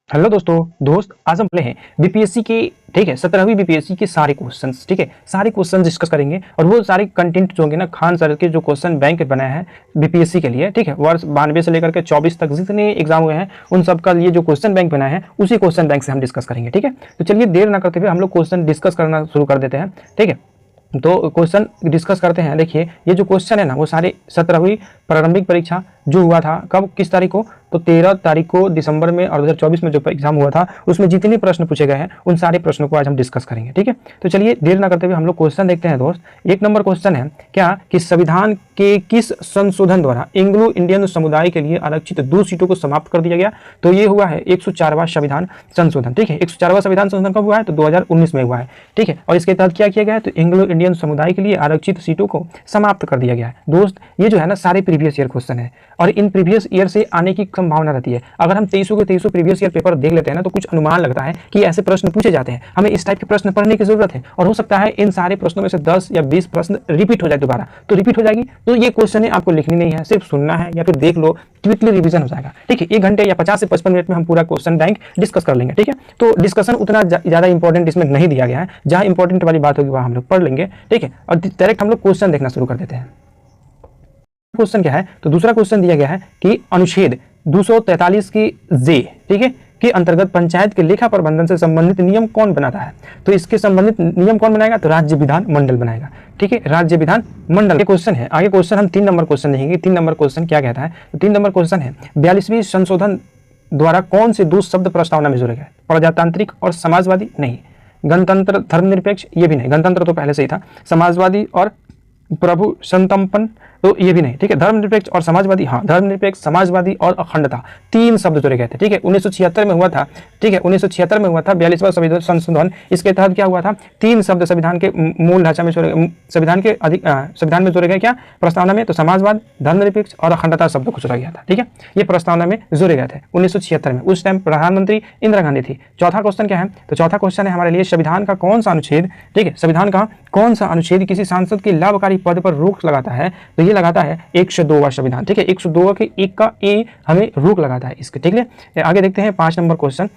Hello दोस्त आज हम पढ़े हैं बीपीएससी के। ठीक है, 17वीं बीपीएससी के सारे क्वेश्चंस। ठीक है, सारे क्वेश्चन डिस्कस करेंगे और वो सारे कंटेंट जो होंगे ना, खान सर के जो क्वेश्चन बैंक बनाया है बीपीएससी के लिए। ठीक है, वर्ष 92 से लेकर के 24 तक जितने एग्जाम हुए हैं उन सब का लिए जो क्वेश्चन बैंक बनाया है उसी क्वेश्चन बैंक से हम डिस्कस करेंगे। ठीक है, तो चलिए देर ना करते हुए हम लोग क्वेश्चन डिस्कस करना शुरू कर देते हैं। ठीक है, तो क्वेश्चन डिस्कस करते हैं। देखिए, ये जो क्वेश्चन है ना वो सारे 17वीं प्रारंभिक परीक्षा जो हुआ था कब किस तारीख को, तो 13 तारीख को दिसंबर में और 2024 में जो एग्जाम हुआ था उसमें जितने प्रश्न पूछे गए हैं उन सारे प्रश्नों को आज हम डिस्कस करेंगे। ठीक है, तो चलिए देर ना करते हुए हम लोग क्वेश्चन देखते हैं दोस्त। एक नंबर क्वेश्चन है क्या कि संविधान के किस संशोधन द्वारा एंग्लो इंडियन समुदाय के लिए आरक्षित 2 सीटों को समाप्त कर दिया गया। तो ये हुआ है 104वां संविधान संशोधन। ठीक है, 104वां संविधान संशोधन कब हुआ है, तो 2019 में हुआ है। ठीक है, और इसके तहत क्या किया गया है, तो एंग्लो इंडियन समुदाय के लिए आरक्षित सीटों को समाप्त कर दिया गया है। दोस्त ये जो है ना सारे प्रीवियस ईयर क्वेश्चन है और इन प्रीवियस ईयर से आने की संभावना रहती है। अगर हम 2300 के 2300 प्रीवियस ईयर पेपर देख लेते हैं ना तो कुछ अनुमान लगता है कि ऐसे प्रश्न पूछे जाते हैं, हमें इस टाइप के प्रश्न पढ़ने की जरूरत है और हो सकता है इन सारे प्रश्नों में से 10 या 20 प्रश्न रिपीट हो जाए दोबारा। तो रिपीट हो जाएगी तो ये क्वेश्चन है आपको लिखनी नहीं है, सिर्फ सुनना है या फिर देख लो, क्विकली रिवीजन हो जाएगा। ठीक है, 1 घंटे या 50 से 55 मिनट में हम पूरा क्वेश्चन बैंक डिस्कस कर लेंगे। ठीक है, तो डिस्कशन उतना ज्यादा इंपॉर्टेंट इसमें नहीं दिया गया है, जहां इंपॉर्टेंट वाली बात होगी वहां हम लोग पढ़ लेंगे। ठीक है, और डायरेक्ट हम लोग क्वेश्चन देखना शुरू कर देते हैं। क्वेश्चन क्या है, तो दूसरा क्वेश्चन दिया गया है कि अनुच्छेद 243 की जे, ठीक है, के अंतर्गत पंचायत के लेखा प्रबंधन से संबंधित नियम कौन बनाता है। तो इसके संबंधित नियम कौन बनाएगा, तो राज्य विधान मंडल बनाएगा। ठीक है, राज्य विधान मंडल के क्वेश्चन है। आगे क्वेश्चन हम 3 नंबर क्वेश्चन देखेंगे। 3 नंबर क्वेश्चन क्या कहता है, तो 3 नंबर क्वेश्चन है 42वीं संशोधन द्वारा कौन से 2 शब्द प्रस्तावना में जोड़े गए, प्रजातांत्रिक और समाजवादी नहीं, गणतंत्र धर्मनिरपेक्ष ये भी नहीं, गणतंत्र तो पहले से ही था, समाजवादी और प्रभु संतंपन तो ये भी नहीं। ठीक है, धर्मनिरपेक्ष और समाजवादी, हाँ धर्मनिरपेक्ष समाजवादी और अखंडता 3 शब्द जोड़े गए थे। ठीक है, 1976 में हुआ था। ठीक है, 1976 में हुआ था 42वां संशोधन। इसके तहत क्या हुआ था, 3 शब्द संविधान के मूल ढांचा में संविधान में जोड़े गए क्या प्रस्तावना में, तो समाजवाद, धर्मनिरपेक्ष और अखंडता शब्द को जोड़ा गया था। ठीक है, ये प्रस्तावना में जोड़े गए थे 1976 में। उस टाइम प्रधानमंत्री इंदिरा गांधी थी। चौथा क्वेश्चन क्या है, तो चौथा क्वेश्चन है हमारे लिए संविधान का कौन सा अनुच्छेद, ठीक है, संविधान का कौन सा अनुच्छेद किसी सांसद के लाभकारी पद पर रोक लगाता है, तो ये लगाता है 102वां संविधान। ठीक है, 102 के 1 का ए हमें रोक लगाता है इसके। ठीक है, आगे देखते हैं 5 नंबर क्वेश्चन।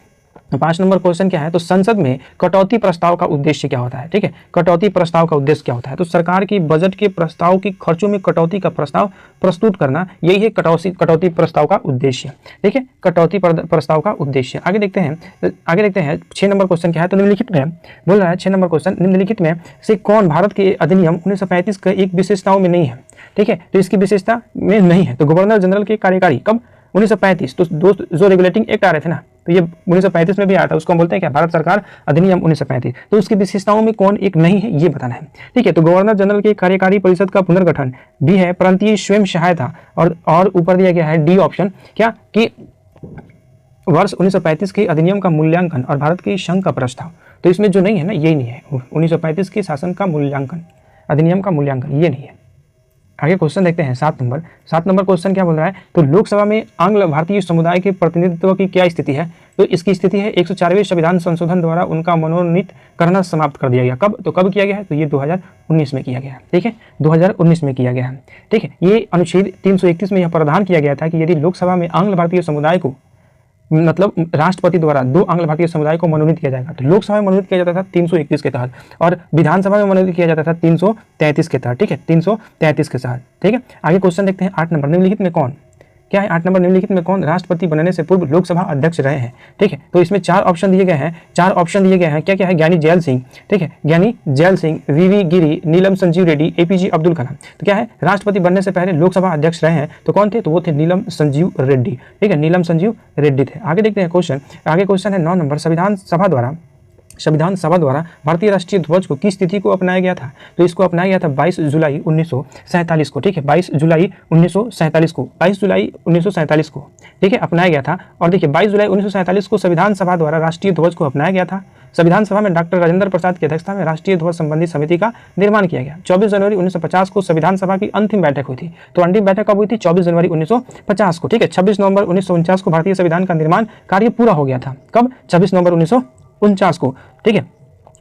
5 नंबर क्वेश्चन क्या है, तो संसद में कटौती प्रस्ताव का उद्देश्य क्या होता है। ठीक है, कटौती प्रस्ताव का उद्देश्य क्या होता है, तो सरकार की बजट के प्रस्ताव की खर्चों में कटौती का प्रस्ताव प्रस्तुत करना, यही है कटौती प्रस्ताव का उद्देश्य। ठीक है, कटौती प्रस्ताव का उद्देश्य। आगे देखते हैं 6 नंबर क्वेश्चन क्या है, तो निम्नलिखित में बोल रहा है 6 नंबर क्वेश्चन, निम्नलिखित में से कौन भारत के अधिनियम 1935 के एक विशेषताओं में नहीं है। ठीक है, तो इसकी विशेषता में नहीं है, तो गवर्नर जनरल के कार्यकारी कब 1935, तो दोस्त जो रेगुलेटिंग एक्ट आ रहे थे ना, तो ये 1935 में भी आया था, उसको हम बोलते हैं क्या, भारत सरकार अधिनियम 1935। तो उसकी विशेषताओं में कौन एक नहीं है ये बताना है। ठीक है, तो गवर्नर जनरल के कार्यकारी परिषद का पुनर्गठन भी है, प्रांतीय स्वयं सहायता और ऊपर दिया गया है डी ऑप्शन क्या कि वर्ष 1935 के अधिनियम का मूल्यांकन और भारत के संघ का प्रस्ताव। तो इसमें जो नहीं है ना, यही नहीं है, 1935 के शासन का मूल्यांकन, अधिनियम का मूल्यांकन ये नहीं है। आगे क्वेश्चन देखते हैं 7 नंबर क्वेश्चन क्या बोल रहा है, तो लोकसभा में आंग्ल भारतीय समुदाय के प्रतिनिधित्व की क्या स्थिति है, तो इसकी स्थिति है 104वें संविधान संशोधन द्वारा उनका मनोनीत करना समाप्त कर दिया गया। कब, तो कब किया गया है, तो ये 2019 में किया गया है। ठीक है, 2019 में किया गया है। ठीक है, ये अनुच्छेद 331 में यह प्रावधान किया गया था कि यदि लोकसभा में आंग्ल भारतीय समुदाय को, मतलब राष्ट्रपति द्वारा 2 आंग्ल भारतीय समुदाय को मनोनीत किया जाएगा, तो लोकसभा में मनोनीत किया जाता था 331 के तहत और विधानसभा में मनोनीत किया जाता था 333 के तहत। ठीक है, 333 के तहत। ठीक है, आगे क्वेश्चन देखते हैं 8 नंबर, निम्नलिखित में कौन क्या है, 8 नंबर, निम्नलिखित में कौन राष्ट्रपति बनने से पूर्व लोकसभा अध्यक्ष रहे हैं। ठीक है, तो इसमें 4 ऑप्शन दिए गए हैं, 4 ऑप्शन दिए गए हैं। क्या क्या है, ज्ञानी जैल सिंह, ठीक है, ज्ञानी जैल सिंह, वीवी गिरी, नीलम संजीव रेड्डी, एपीजे अब्दुल कलाम। तो क्या है, राष्ट्रपति बनने से पहले लोकसभा अध्यक्ष रहे हैं, तो कौन थे, तो वो थे नीलम संजीव रेड्डी। ठीक है, नीलम संजीव रेड्डी थे। आगे देखते हैं क्वेश्चन, आगे क्वेश्चन है 9 नंबर, संविधान सभा द्वारा भारतीय राष्ट्रीय ध्वज को किस तिथि को अपनाया गया था, तो इसको अपनाया गया था 22 जुलाई 1947 को। ठीक है, 22 जुलाई 1947 को, 22 जुलाई 1947 को, ठीक है, अपनाया गया था। और देखिए 22 जुलाई 1947 को संविधान सभा द्वारा राष्ट्रीय ध्वज को अपनाया गया था। संविधान सभा में डॉक्टर राजेंद्र प्रसाद की अध्यक्षता में राष्ट्रीय ध्वज संबंधी समिति का निर्माण किया गया। 24 जनवरी 1950 को संविधान सभा की अंतिम बैठक हुई थी। तो अंतिम बैठक कब हुई थी, 24 जनवरी 1950 को। ठीक है, 26 नवंबर 1949 को भारतीय संविधान का निर्माण कार्य पूरा हो गया था। कब, 26 नवंबर 1949 को। ठीक है,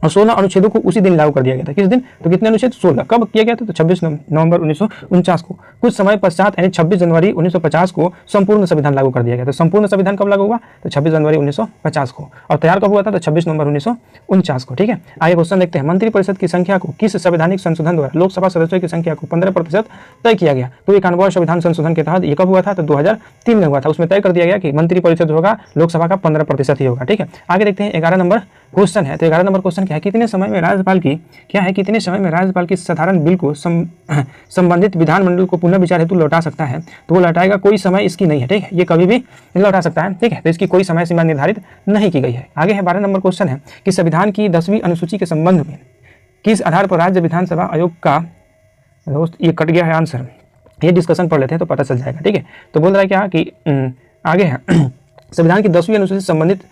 और 16 अनुच्छेदों को उसी दिन लागू कर दिया गया था। किस दिन? तो कितने अनुच्छेद? 16। कब किया गया था? तो 26 नवंबर 1949 को। कुछ समय पश्चात यानी 26 जनवरी 1950 को संपूर्ण संविधान लागू कर दिया गया। तो संपूर्ण संविधान कब लागू हुआ? तो 26 जनवरी 1950 को। और तैयार कब हुआ था? तो 26 नवंबर 1949 को। ठीक है, आगे क्वेश्चन देखते हैं। मंत्रिपरिषद की संख्या को किस संवैधानिक संशोधन द्वारा लोकसभा सदस्यों की संख्या को 15% तय किया गया? तो 91वां संविधान संशोधन के तहत ये कब हुआ था? तो 2003 में हुआ था। उसमें तय कर दिया गया कि मंत्रिपरिषद होगा लोकसभा का 15% ही होगा। ठीक है, आगे देखते हैं 11 नंबर क्वेश्चन है। तो 11 नंबर क्वेश्चन क्या है? कितने समय में राज्यपाल की साधारण बिल को संबंधित विधानमंडल को पुनः विचार हेतु लौटा सकता है? तो वो लौटाएगा, कोई समय इसकी नहीं है। ठीक है, ये कभी भी लौटा सकता है। ठीक है, तो इसकी कोई समय सीमा निर्धारित नहीं की गई है। आगे है 12 नंबर क्वेश्चन है कि संविधान की 10वीं अनुसूची के संबंध में किस आधार पर राज्य विधानसभा आयोग का, दोस्त ये कट गया है आंसर, ये डिस्कशन पढ़ लेते हैं तो पता चल जाएगा। ठीक है, तो बोल रहा है क्या कि आगे है संविधान की 10वीं अनुसूची से संबंधित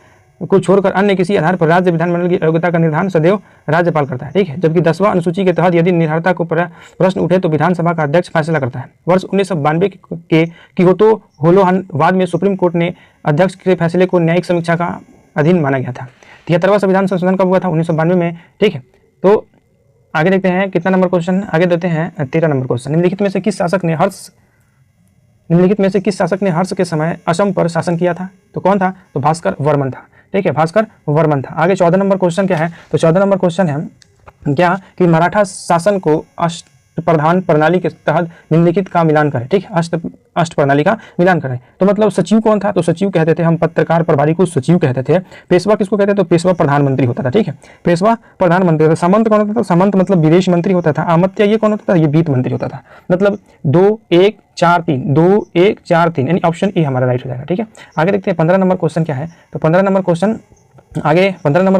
को छोड़कर अन्य किसी आधार पर राज्य विधानमंडल की योग्यता का निर्धारण सदैव राज्यपाल करता है। ठीक है, जबकि 10वां अनुसूची के तहत यदि निर्धारता को प्रश्न उठे तो विधानसभा का अध्यक्ष फैसला करता है। वर्ष 1992 के कियोतो होलोहन वाद में सुप्रीम कोर्ट ने अध्यक्ष के फैसले को न्यायिक समीक्षा का अधीन माना गया था। 73वां संविधान संशोधन कब हुआ था? 1992 में। ठीक है, तो आगे देखते हैं कितना नंबर क्वेश्चन, आगे देते हैं 13 नंबर क्वेश्चन। निम्नलिखित में से किस शासक ने हर्ष के समय असम पर शासन किया था? तो कौन था? तो भास्कर वर्मन था। ठीक है, भास्कर वर्मन था। आगे 14 नंबर क्वेश्चन क्या है? तो 14 नंबर क्वेश्चन है क्या कि मराठा शासन को अष्टप्रधान प्रणाली के तहत निम्नलिखित का मिलान करें। ठीक है, अष्ट प्रणाली का मिलान करें। तो मतलब सचिव कौन था? तो सचिव कहते थे हम, पत्रकार प्रभारी को सचिव कहते थे। पेशवा किसको कहते थे? तो पेशवा प्रधानमंत्री होता था। ठीक है, पेशवा प्रधानमंत्री था। सामंत कौन होता था? सामंत मतलब विदेश मंत्री होता था। अमात्य ये कौन होता था? ये वित्त मंत्री होता था। मतलब 2 1 4 3 2 1 4 3 यानी ऑप्शन ए हमारा राइट हो जाएगा। ठीक है, आगे देखते हैं 15 नंबर क्वेश्चन क्या है। तो 15 नंबर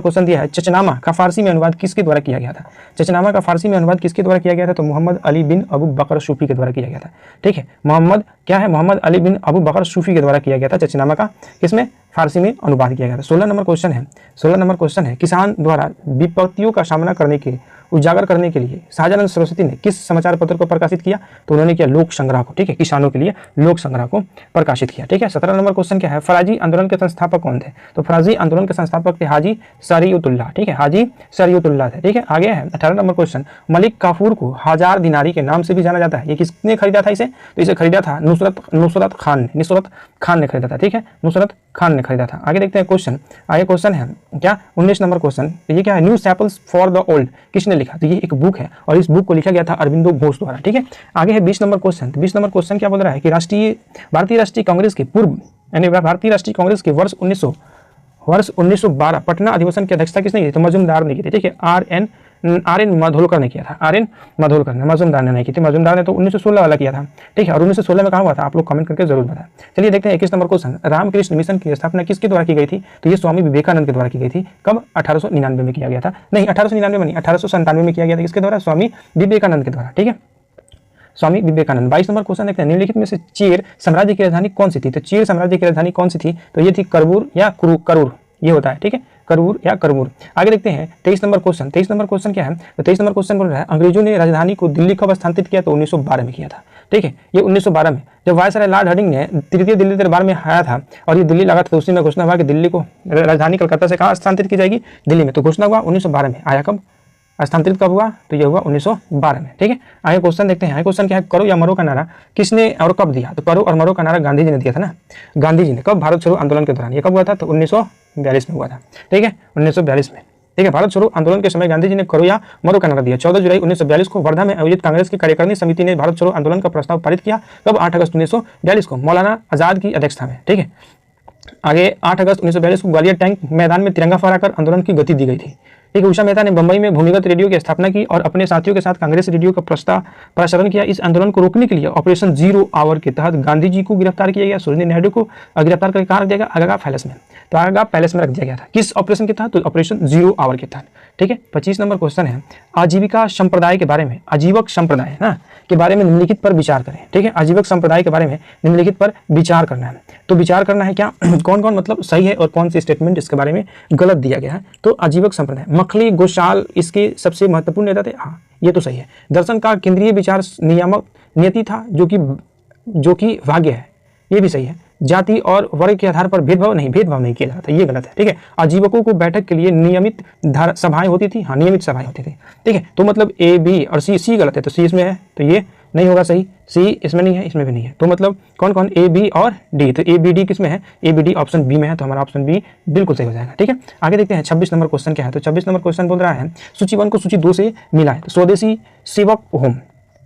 क्वेश्चन दिया है, चचनामा का फारसी में अनुवाद किसके द्वारा किया गया था? चचनामा का फारसी में अनुवाद किसके द्वारा किया गया था? तो मोहम्मद अली बिन अबू बकर सूफी के द्वारा किया गया था। ठीक है, मोहम्मद अली बिन अबू बकर सूफी के द्वारा किया गया था। चचनामा का किसमें? फारसी में अनुवाद किया गया था। 16 नंबर क्वेश्चन है किसान द्वारा विपत्तियों का सामना करने के उजागर करने के लिए शाहजानंद सरस्वती ने किस समाचार पत्र को प्रकाशित किया? तो उन्होंने किया लोक संग्रह को। ठीक है, किसानों के लिए लोक संग्रह को प्रकाशित किया। ठीक है, 17 नंबर क्वेश्चन क्या है? फराजी आंदोलन के संस्थापक कौन थे? तो फराजी आंदोलन के संस्थापक थे हाजी शरीयतुल्लाह। ठीक है, हाजी शरीयतुल्लाह थे। ठीक है, आगे है 18 नंबर क्वेश्चन, मलिक काफूर को हजार दिनारी के नाम से भी जाना जाता है। ये किसने खरीदा था इसे? तो इसे खरीदा था नुसरत खान ने खरीदा था। ठीक है, नुसरत खान ने खरीदा था। आगे देखते हैं क्वेश्चन, आगे क्वेश्चन है क्या 19 नंबर क्वेश्चन, ये क्या है? New chapels for the old किसने लिखा? तो ये एक बुक है और इस बुक को लिखा गया था अरविंदो घोष द्वारा। ठीक है, आगे है 20 नंबर क्वेश्चन। 20 नंबर क्वेश्चन क्या बोल रहा है कि भारतीय राष्ट्रीय कांग्रेस के पूर्व यानी भारतीय राष्ट्रीय कांग्रेस के वर्ष 1912 पटना अधिवेशन की अध्यक्षता किसने की? तो मजूमदार ने की थी। ठीक है, आर एन माधोलकर ने किया था। मजूमदार ने नहीं की थी। मजूमदार ने तो 1916 वाला किया था। ठीक है, और 1916 में कहाँ हुआ था? आप लोग कमेंट करके जरूर बताएं। चलिए देखते हैं 21 नंबर क्वेश्चन, रामकृष्ण मिशन की स्थापना किसके द्वारा की गई थी? तो ये स्वामी विवेकानंद के द्वारा की गई थी। कब? 1899 में किया गया था। नहीं, 1899 में नहीं, 1897 में किया गया था। किसके द्वारा? स्वामी विवेकानंद के द्वारा। ठीक है, स्वामी विवेकानंद। 22 नंबर क्वेश्चन देखते हैं, निम्नलिखित में से चेर साम्राज्य की राजधानी कौन सी थी? तो चेर साम्राज्य की राजधानी कौन सी थी? तो ये थी करबूर या करूर, ये होता है। ठीक है, करबूर या करबूर। आगे देखते हैं 23 नंबर क्वेश्चन। 23 नंबर क्वेश्चन क्या है? तो 23 नंबर क्वेश्चन बोल रहा है अंग्रेजों ने राजधानी को दिल्ली कब स्थानांतरित किया? तो 1912 में किया था। ठीक है, ये 1912 में जब वायसराय लॉर्ड हार्डिंग ने तृतीय दिल्ली दरबार में आया था और ये दिल्ली लगा था, तो उसी में घोषणा हुआ कि दिल्ली को राजधानी कलकत्ता से कहाँ स्थानांतरित की जाएगी? दिल्ली में। तो घोषणा हुआ 1912 में। आया कब? स्थानांतरित कब हुआ? तो ये हुआ 1912 में। ठीक है, आगे क्वेश्चन देखते हैं। आगे क्वेश्चन क्या है? करो या मरो का नारा किसने और कब दिया? तो करो और मरो का नारा गांधी जी ने दिया था ना। गांधी जी ने कब? भारत छोड़ो आंदोलन के दौरान। ये कब हुआ था? तो 1942 में हुआ था। ठीक है, 1942 में। ठीक है, भारत छोड़ो आंदोलन के समय गांधी जी ने करो या मरो का नारा दिया। 14 जुलाई 1942 को वर्धा में आयोजित कांग्रेस की कार्यकारिणी समिति ने भारत छोड़ो आंदोलन का प्रस्ताव पारित किया। कब? 8 अगस्त 1942 को मौलाना आजाद की अध्यक्षता में। ठीक है, आगे 8 अगस्त 1942 को ग्वालियर टैंक मैदान में तिरंगा फहराकर आंदोलन की गति दी गई थी। ठीक है, उषा मेहता ने बंबई में भूमिगत रेडियो की स्थापना की और अपने साथियों के साथ कांग्रेस रेडियो का प्रसारण किया। इस आंदोलन को रोकने के लिए ऑपरेशन 0 आवर के तहत गांधी जी को गिरफ्तार किया गया। सरोजिनी नायडू को गिरफ्तार करके कहाँ रख दिया गया? आगरा पैलेस में। तो आगरा पैलेस में रख दिया गया था। किस ऑपरेशन के तहत? तो ऑपरेशन 0 आवर के तहत। ठीक है, 25 नंबर क्वेश्चन है, आजीविका संप्रदाय के बारे में, आजीवक संप्रदाय ना के बारे में निम्नलिखित पर विचार करें। ठीक है, आजीवक संप्रदाय के बारे में निम्नलिखित पर विचार करना है। तो विचार करना है क्या कौन कौन मतलब सही है और कौन सी स्टेटमेंट इसके बारे में गलत दिया गया है। तो आजीवक संप्रदाय, मखली गोशाल इसके सबसे महत्वपूर्ण नेता थे। हाँ, ये तो सही है। दर्शन का केंद्रीय विचार नियामक नियति था जो कि भाग्य है। ये भी सही है। जाति और वर्ग के आधार पर भेदभाव नहीं किया जाता, ये गलत है, ठीक है। आजीवकों को बैठक के लिए नियमित सभाएं होती थी, हाँ नियमित सभाएं होती थी, ठीक है। तो मतलब ए बी और सी गलत है, तो सी इसमें है तो ये नहीं होगा सही, सी इसमें नहीं है, इसमें भी नहीं है। तो मतलब कौन कौन, ए बी और डी, तो ए बी डी किस में है, A B D option B में है, तो हमारा ऑप्शन बी बिल्कुल सही हो जाएगा, ठीक है। आगे देखते हैं 26 नंबर क्वेश्चन क्या है। तो 26 नंबर क्वेश्चन बोल रहा है सूची 1 को सूची 2 से मिला है, तो स्वदेशी सेवक होम,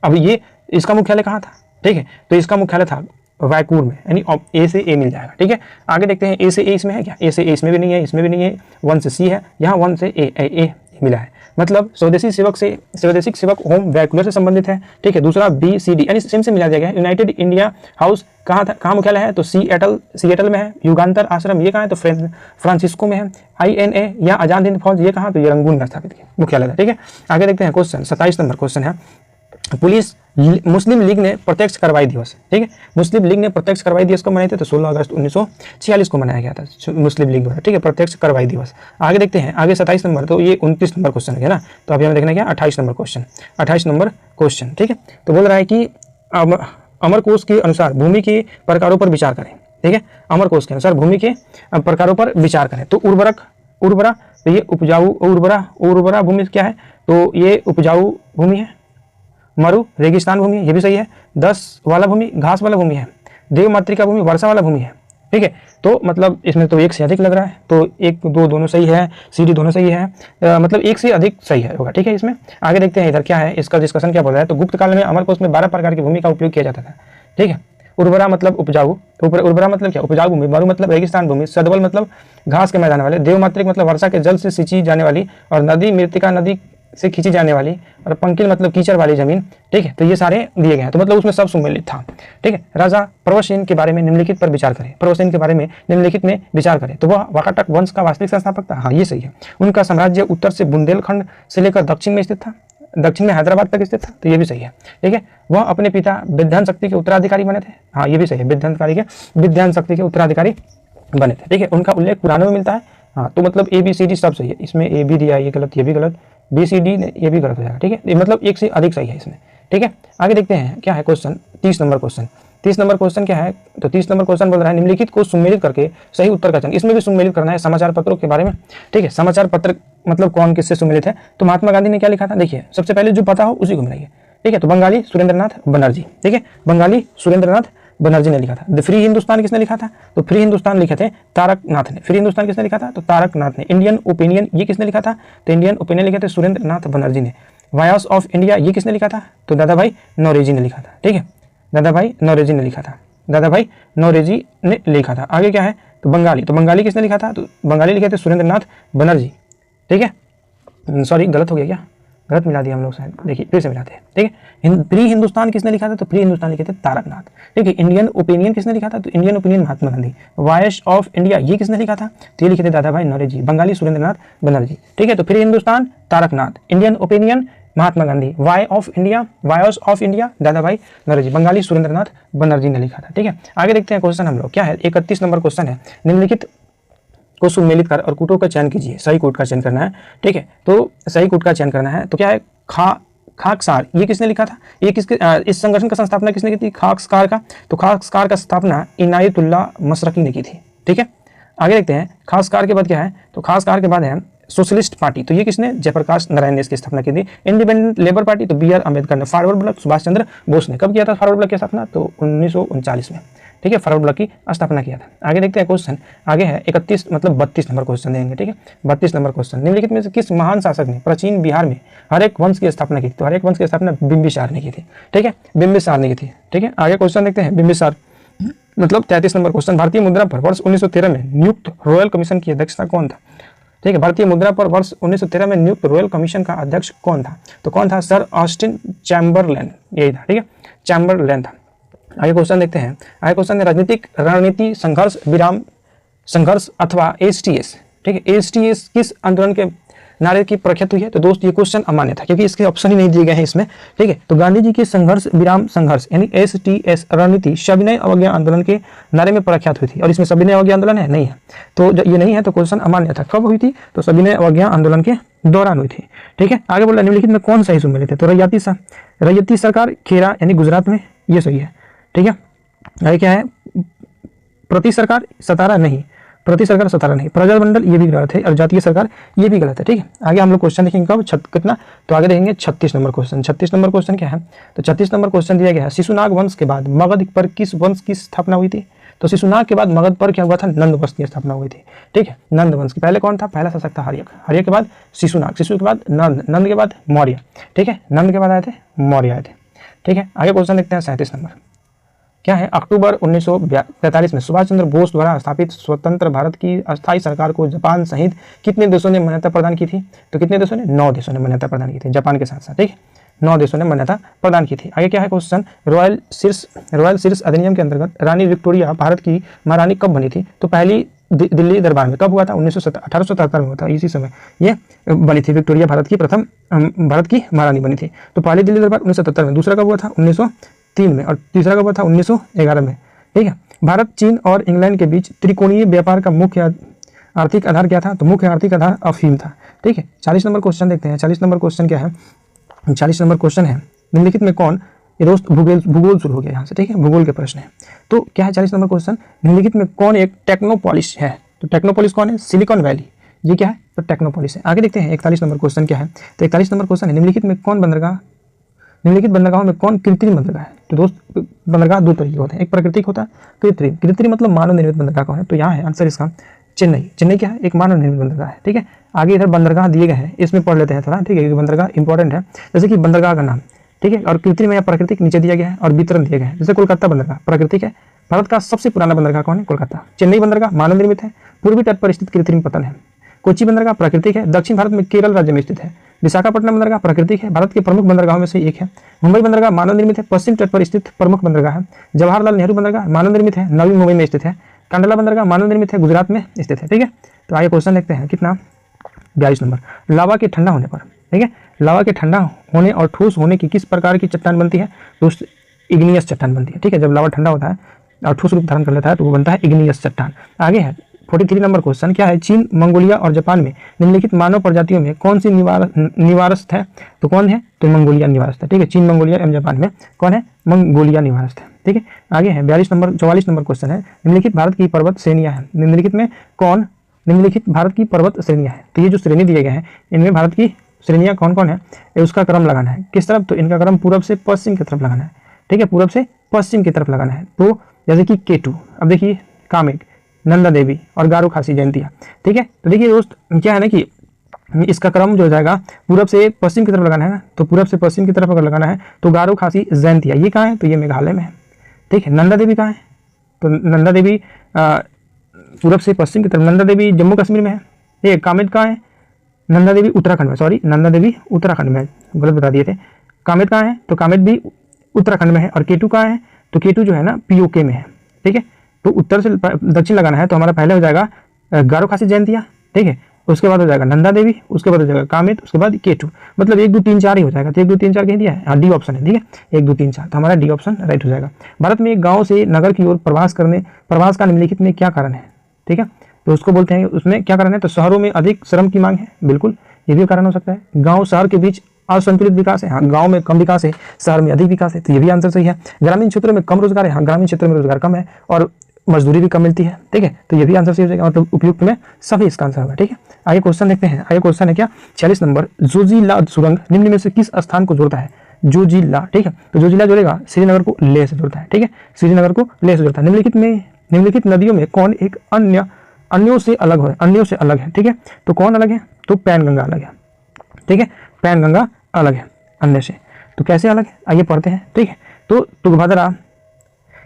अब ये इसका मुख्यालय कहाँ था, ठीक है। तो इसका मुख्यालय था वायकूर में, यानी ए से ए मिल जाएगा, ठीक है। आगे देखते हैं ए से ए इसमें है क्या, ए से ए इसमें भी नहीं है, इसमें भी नहीं है, 1 से सी है, यहाँ 1 से ए मिला है, मतलब स्वदेशी सेवक होम वैकुलर से संबंधित है, ठीक है। दूसरा बी सी डी यानी सेम से मिला दिया गया है। यूनाइटेड इंडिया हाउस कहाँ था, कहाँ मुख्यालय है, तो सिएटल में है। युगांतर आश्रम ये कहाँ है, तो फ्रांसिस्को में है। INA या आजाद हिंद फौज ये कहाँ, तो ये रंगून में स्थापित किया मुख्यालय था, ठीक है। आगे देखते हैं क्वेश्चन 27 नंबर क्वेश्चन है, मुस्लिम लीग ने प्रत्यक्ष कार्रवाई दिवस, ठीक है। मुस्लिम लीग ने प्रत्यक्ष कार्रवाई दिवस कब मनाए थे, तो 16 अगस्त 1946 को मनाया गया था मुस्लिम लीग द्वारा, ठीक है, प्रत्यक्ष कार्रवाई दिवस। आगे देखते हैं, आगे 27 नंबर, तो ये 29 नंबर क्वेश्चन है ना, तो अभी हमें देखना क्या 28 नंबर क्वेश्चन, ठीक है। तो बोल रहा है कि अमरकोश के अनुसार भूमि के प्रकारों पर विचार करें, ठीक है। अमरकोश के अनुसार भूमि के प्रकारों पर विचार करें, तो उर्वरा, तो ये उपजाऊ उर्वरा भूमि क्या है, तो ये उपजाऊ भूमि है। मरु रेगिस्तान भूमि है, ये भी सही है। 10 वाला भूमि घास वाला भूमि है। देवमातृका भूमि वर्षा वाला भूमि है, ठीक है। तो मतलब इसमें तो एक से अधिक लग रहा है, तो 1 2 दोनों सही है, सी डी दोनों सही है, मतलब एक से अधिक सही है होगा, ठीक है। इसमें आगे देखते हैं इधर क्या है, इसका डिस्कशन क्या बोल रहा है। तो गुप्त काल में अमरकोश में 12 प्रकार की भूमि का उपयोग किया जाता था, ठीक है। उर्वरा मतलब उपजाऊ, तो उर्वरा मतलब क्या, उपजाऊ भूमि। मरु मतलब रेगिस्तान भूमि। सदबल मतलब घास के मैदान वाले। देवमातृक मतलब वर्षा के जल से सिंची जाने वाली, और नदी मृतिका नदी से खींची जाने वाली, और पंकिल मतलब कीचड़ वाली जमीन, ठीक है। तो ये सारे दिए गए हैं, तो मतलब उसमें सब सुमेलित था, ठीक है। राजा प्रवरसेन के बारे में निम्नलिखित पर विचार करें, प्रवरसेन के बारे में निम्नलिखित में विचार करें, तो वह वाकाटक वंश का वास्तविक संस्थापक था, हाँ ये सही है। उनका साम्राज्य उत्तर से बुंदेलखंड से लेकर दक्षिण में स्थित था, दक्षिण में हैदराबाद तक स्थित था, तो ये भी सही है, ठीक है। वह अपने पिता विद्यान शक्ति के उत्तराधिकारी बने थे, हाँ ये भी सही है, विद्यान शक्ति के उत्तराधिकारी बने थे, ठीक है। उनका उल्लेख पुराणों में मिलता है, हाँ तो मतलब ए बी सी डी सब सही है। इसमें ए बी दिया, ये गलत, ये भी गलत, बी सी डी ये भी गलत हो जाएगा, ठीक है। ये मतलब एक से अधिक सही है इसमें, ठीक है। आगे देखते हैं क्या है question 30 number question. 30 number question क्या है, तो 30 नंबर क्वेश्चन बोल रहा है निम्नलिखित को सुमेलित करके सही उत्तर का चयन। इसमें भी सुमेलित करना है समाचार पत्रों के बारे में, ठीक है। समाचार पत्र मतलब कौन किससे सुमेलित है, तो महात्मा गांधी ने क्या लिखा था, देखिए सबसे पहले जो पता हो उसी को मिलाइए, ठीक है। तो बंगाली सुरेंद्रनाथ बनर्जी, ठीक है, बंगाली सुरेंद्रनाथ बनर्जी ने लिखा था। द फ्री हिंदुस्तान किसने लिखा था, तो फ्री हिंदुस्तान लिखे थे तारकनाथ ने। फ्री हिंदुस्तान किसने लिखा था, तो तारकनाथ ने। इंडियन ओपिनियन ये किसने लिखा था, तो इंडियन ओपिनियन लिखे थे सुरेंद्रनाथ बनर्जी ने। वायस ऑफ इंडिया ये किसने लिखा था, तो दादाभाई नौरोजी ने लिखा था, ठीक है, दादाभाई नौरोजी ने लिखा था, दादाभाई नौरोजी ने लिखा था। आगे क्या है, तो बंगाली किसने लिखा था, तो बंगाली लिखे थे सुरेंद्रनाथ बनर्जी, ठीक है। सॉरी गलत हो गया क्या, गलत मिला दिया हम लोग शायद, देखिए फिर से मिलाते हैं, ठीक है। प्री हिंदुस्तान किसने लिखा था, तो प्री हिंदुस्तान लिखे थे तारकनाथ, ठीक है। इंडियन ओपिनियन किसने लिखा था, तो Indian opinion Mahatma Gandhi. Voice of India ये किसने लिखा था, तो ये लिखे थे दादाभाई नौरोजी। बंगाली सुरेंद्रनाथ बनर्जी, ठीक है। तो free Hindustan Taraknath, Indian opinion Mahatma Gandhi, voice of India Dadabhai Naoroji, Bengali Surendranath Banerjee ने लिखा था, ठीक है। आगे देखते हैं क्वेश्चन हम लोग क्या है, 31 नंबर क्वेश्चन है, निम्नलिखित को सुमेलित कर और कूटों का चयन कीजिए, सही कूट का चयन करना है, ठीक है। तो सही कूट का चयन करना है, तो क्या है, खाकसार ये किसने लिखा था, ये किसके इस संगठन का संस्थापना किसने की थी, खाकसार का, तो खाकसार का स्थापना इनायतुल्लाह मशरकी ने की थी, ठीक है। आगे देखते हैं खाकसार के बाद क्या है, तो खाकसार के बाद है सोशलिस्ट पार्टी, तो ये किसने, जयप्रकाश नारायण ने इसकी स्थापना की थी। इंडिपेंडेंट लेबर पार्टी, तो बी आर अम्बेडकर ने। फॉरवर्ड ब्लॉक सुभाष चंद्र बोस ने कब किया था फॉरवर्ड ब्लॉक की स्थापना, तो 1939 में, ठीक है, फॉरवर्ड ब्लॉक की स्थापना किया था। आगे देखते हैं क्वेश्चन, आगे है 31 मतलब 32 नंबर क्वेश्चन देंगे, ठीक है। 32 नंबर क्वेश्चन, निम्नलिखित में से किस महान शासक ने प्राचीन बिहार में हर एक वंश की स्थापना की थी, तो हर एक वंश की स्थापना बिंबिसार ने की थी, ठीक है, बिंबिसार ने की थी, ठीक है। आगे क्वेश्चन देखते हैं, बिंबिसार मतलब 33 नंबर क्वेश्चन, भारतीय मुद्रा पर वर्ष 1913 में नियुक्त रॉयल कमीशन की अध्यक्षता कौन था, ठीक है। भारतीय मुद्रा पर वर्ष 1913 में नियुक्त रॉयल कमीशन का अध्यक्ष कौन था, तो कौन था, सर ऑस्टिन चैम्बरलेन, यही था, ठीक है, चैम्बरलेन था। आगे क्वेश्चन देखते हैं, आगे क्वेश्चन है राजनीतिक रणनीति संघर्ष विराम संघर्ष अथवा एसटीएस, ठीक है, एसटीएस किस आंदोलन के नारे की प्रख्यात हुई है, तो दोस्त ये क्वेश्चन अमान्य था क्योंकि इसके ऑप्शन ही नहीं दिए गए हैं इसमें, ठीक है। तो गांधी जी के संघर्ष विराम संघर्ष यानी एसटीएस रणनीति सविनय अवज्ञा आंदोलन के नारे में प्रख्यात हुई थी, और इसमें सविनय अवज्ञा आंदोलन है नहीं है, तो ये नहीं है, तो क्वेश्चन अमान्य था। कब हुई थी, तो सविनय अवज्ञा आंदोलन के दौरान हुई थी, ठीक है। आगे बोल रहा है निम्नलिखित में कौन सही सुमेलित है, तो रैयती सरकार खेरा यानी गुजरात में, ये सही है, ठीक है। आगे क्या है, प्रति सरकार 17 नहीं, प्रति सरकार 17 नहीं, प्रजामंडल ये भी गलत है और जातीय सरकार ये भी गलत है। ठीक है, आगे हम लोग क्वेश्चन देखेंगे कब कितना, तो आगे देखेंगे 36 नंबर क्वेश्चन। 36 नंबर क्वेश्चन क्या है, तो 36 नंबर क्वेश्चन दिया गया है, शिशुनाग वंश के बाद मगध पर किस वंश की स्थापना हुई थी। तो शिशुनाग के बाद मगध पर क्या हुआ था, नंद वंश की स्थापना हुई थी। ठीक है, नंद वंश की, पहले कौन था, पहला शासक था हर्यक, हर्यक के बाद शिशुनाग, शिशु के बाद नंद, नंद के बाद मौर्य। ठीक है, नंद के बाद आए थे मौर्य आए थे। ठीक है, आगे क्वेश्चन देखते हैं 37 नंबर क्या है, अक्टूबर 1943 में सुभाष चंद्र बोस द्वारा स्थापित स्वतंत्र भारत की अस्थायी सरकार को जापान सहित कितने देशों ने मान्यता प्रदान की थी। तो कितने देशों ने, 9 देशों ने मान्यता प्रदान की थी, जापान के साथ साथ। ठीक है, 9 देशों ने मान्यता प्रदान की थी। आगे क्या है क्वेश्चन, रॉयल शीर्ष अधिनियम के अंतर्गत रानी विक्टोरिया भारत की महारानी कब बनी थी। तो पहली दिल्ली दरबार में कब हुआ था, 1877 में हुआ था, इसी समय ये बनी थी, विक्टोरिया भारत की प्रथम भारत की महारानी बनी थी। तो पहली दिल्ली दरबार 1977 में, दूसरा कब हुआ था 1903 में, और तीसरा कब हुआ था 1911 में। ठीक है, भारत, चीन और इंग्लैंड के बीच त्रिकोणीय व्यापार का मुख्य आर्थिक आधार क्या था, तो मुख्य आर्थिक आधार अफीम था। ठीक है, 40 नंबर क्वेश्चन देखते हैं। 40 नंबर क्वेश्चन क्या है, 40 नंबर क्वेश्चन है, निम्नलिखित में कौन, ये दोस्त भूगोल शुरू हो गया यहाँ से। ठीक है, भूगोल के प्रश्न है। तो क्या है 40 नंबर क्वेश्चन, निम्नलिखित में कौन एक टेक्नोपोलिस है। तो टेक्नोपोलिस कौन है, सिलिकॉन वैली, ये क्या है, तो टेक्नोपोलिस है। आगे देखते हैं 41 नंबर क्वेश्चन क्या है, तो 41 नंबर क्वेश्चन है, निम्नलिखित में कौन बंदरगाह, निम्नलिखित बंदरगाहों में कौन कृत्रिम बंदरगाह है। तो दोस्त बंदरगाह दो तरीके होते हैं, एक प्राकृतिक होता है, कृत्रिम। कृत्रिम मतलब मानव निर्मित बंदरगाह कौन है, तो यहाँ है आंसर इसका चेन्नई। चेन्नई क्या है, एक मानव निर्मित बंदरगाह है। ठीक है, आगे इधर बंदरगाह दिए गए हैं, इसमें पढ़ लेते हैं थोड़ा। ठीक है, बंदरगाह इंपॉर्टेंट है, जैसे कि बंदरगाह का नाम, ठीक है, और कृत्रिम या प्राकृतिक नीचे दिया गया है, और वितरण दिए गए हैं। जैसे कोलकाता बंदरगाह प्राकृतिक है, भारत का सबसे पुराना बंदरगाह कौन है, कोलकाता। चेन्नई बंदरगाह मानव निर्मित है, पूर्वी तट पर स्थित कृत्रिम पतन है। कोच्चि बंदरगाह प्राकृतिक है, दक्षिण भारत में केरल राज्य में स्थित है। विशाखापट्टनम बंदरगाह प्राकृतिक है, भारत के प्रमुख बंदरगाहों में से एक है। मुंबई बंदरगाह मानव निर्मित है, पश्चिम तट पर स्थित प्रमुख बंदरगाह है। जवाहरलाल नेहरू बंदरगाह मानव निर्मित है, नवी मुंबई में स्थित है। कांडला बंदरगाह मानव निर्मित है, गुजरात में स्थित है। ठीक है, तो आगे क्वेश्चन देखते हैं कितना, 42 नंबर, लावा के ठंडा होने पर, ठीक है, लावा के ठंडा होने और ठोस होने की किस प्रकार की चट्टान बनती है, तो इग्नियस चट्टान बनती है। ठीक है, जब लावा ठंडा होता है और ठोस रूप धारण कर लेता है तो वो बनता है इग्नियस चट्टान। आगे है 43 नंबर क्वेश्चन क्या है, चीन, मंगोलिया और जापान में निम्नलिखित मानव प्रजातियों में कौन सी निवारस्थ है। तो कौन है, तो मंगोलिया निवारस्थ है। ठीक है, चीन, मंगोलिया एवं जापान में कौन है, मंगोलिया निवारस्थ है। ठीक है, आगे है 44 नंबर क्वेश्चन है, निम्नलिखित भारत की पर्वत श्रेणियां हैं, निम्नलिखित में कौन, निम्नलिखित भारत की पर्वत श्रेणियां हैं। तो ये जो श्रेणी दिए गए हैं इनमें भारत की श्रेणियां कौन कौन है, उसका क्रम लगाना है। किस तरफ, तो इनका क्रम पूर्व से पश्चिम की तरफ लगाना है। ठीक है, पूर्व से पश्चिम की तरफ लगाना है। तो जैसे कि केटू, अब देखिए कामेक, नंदा देवी और गारो खासी जयंतिया। ठीक है, तो देखिए दोस्त क्या है ना कि इसका क्रम जो हो जाएगा पूरब से पश्चिम की तरफ लगाना है ना, तो पूरब से पश्चिम की तरफ अगर लगाना है तो गारो खासी जयंतिया ये कहाँ है, तो ये मेघालय में है। ठीक है, नंदा देवी कहाँ है, तो नंदा देवी पूरब से पश्चिम की तरफ, नंदा देवी जम्मू कश्मीर में है। ये कामेत कहाँ है, नंदा देवी उत्तराखंड में, सॉरी नंदा देवी उत्तराखंड में, गलत बता दिए थे। कामेत कहाँ है, तो कामेत भी उत्तराखंड में है। और केटू कहाँ है, तो केटू जो है ना पीओके में है। ठीक है, तो उत्तर से दक्षिण लगाना है, तो हमारा पहले हो जाएगा गारो खासी जयंतिया। ठीक है, उसके बाद हो जाएगा नंदा देवी, उसके बाद हो जाएगा कामेत, उसके बाद केटू, मतलब 1 2 3 4 ही हो जाएगा। तो 1 2 3 4 कहीं दिया है, हाँ डी ऑप्शन है। ठीक है, 1 2 3 4, तो हमारा डी ऑप्शन राइट हो जाएगा। भारत में एक गाँव से नगर की ओर प्रवास का निम्नलिखित में क्या कारण है। ठीक है, तो उसको बोलते हैं, उसमें क्या कारण है, तो शहरों में अधिक श्रम की मांग है, बिल्कुल ये भी कारण हो सकता है। गाँव शहर के बीच असंतुलित विकास है, हाँ गांव में कम विकास है, शहर में अधिक विकास है, तो ये भी आंसर सही है। ग्रामीण क्षेत्रों में कम रोजगार है, हाँ ग्रामीण क्षेत्रों में रोजगार कम है और मजदूरी भी कम मिलती है। ठीक है, तो ये भी आंसर सही हो जाएगा, मतलब उपयुक्त में सभी इसका आंसर होगा। ठीक है, आगे क्वेश्चन देखते हैं। आगे क्वेश्चन है क्या, 46 नंबर, जोजिला सुरंग निम्न में से किस स्थान को जोड़ता है, जोजिला। ठीक है, तो जोजिला जोड़ेगा श्रीनगर को लेह से जोड़ता है। ठीक है, श्रीनगर को लेह से जोड़ता है। निम्नलिखित नदियों में कौन एक अन्यों से अलग है। ठीक है, तो कौन अलग है, तो पैनगंगा अलग है। ठीक है, पैनगंगा अलग है अन्य से, तो कैसे अलग है आइए पढ़ते हैं। ठीक है, तो तुंगभद्रा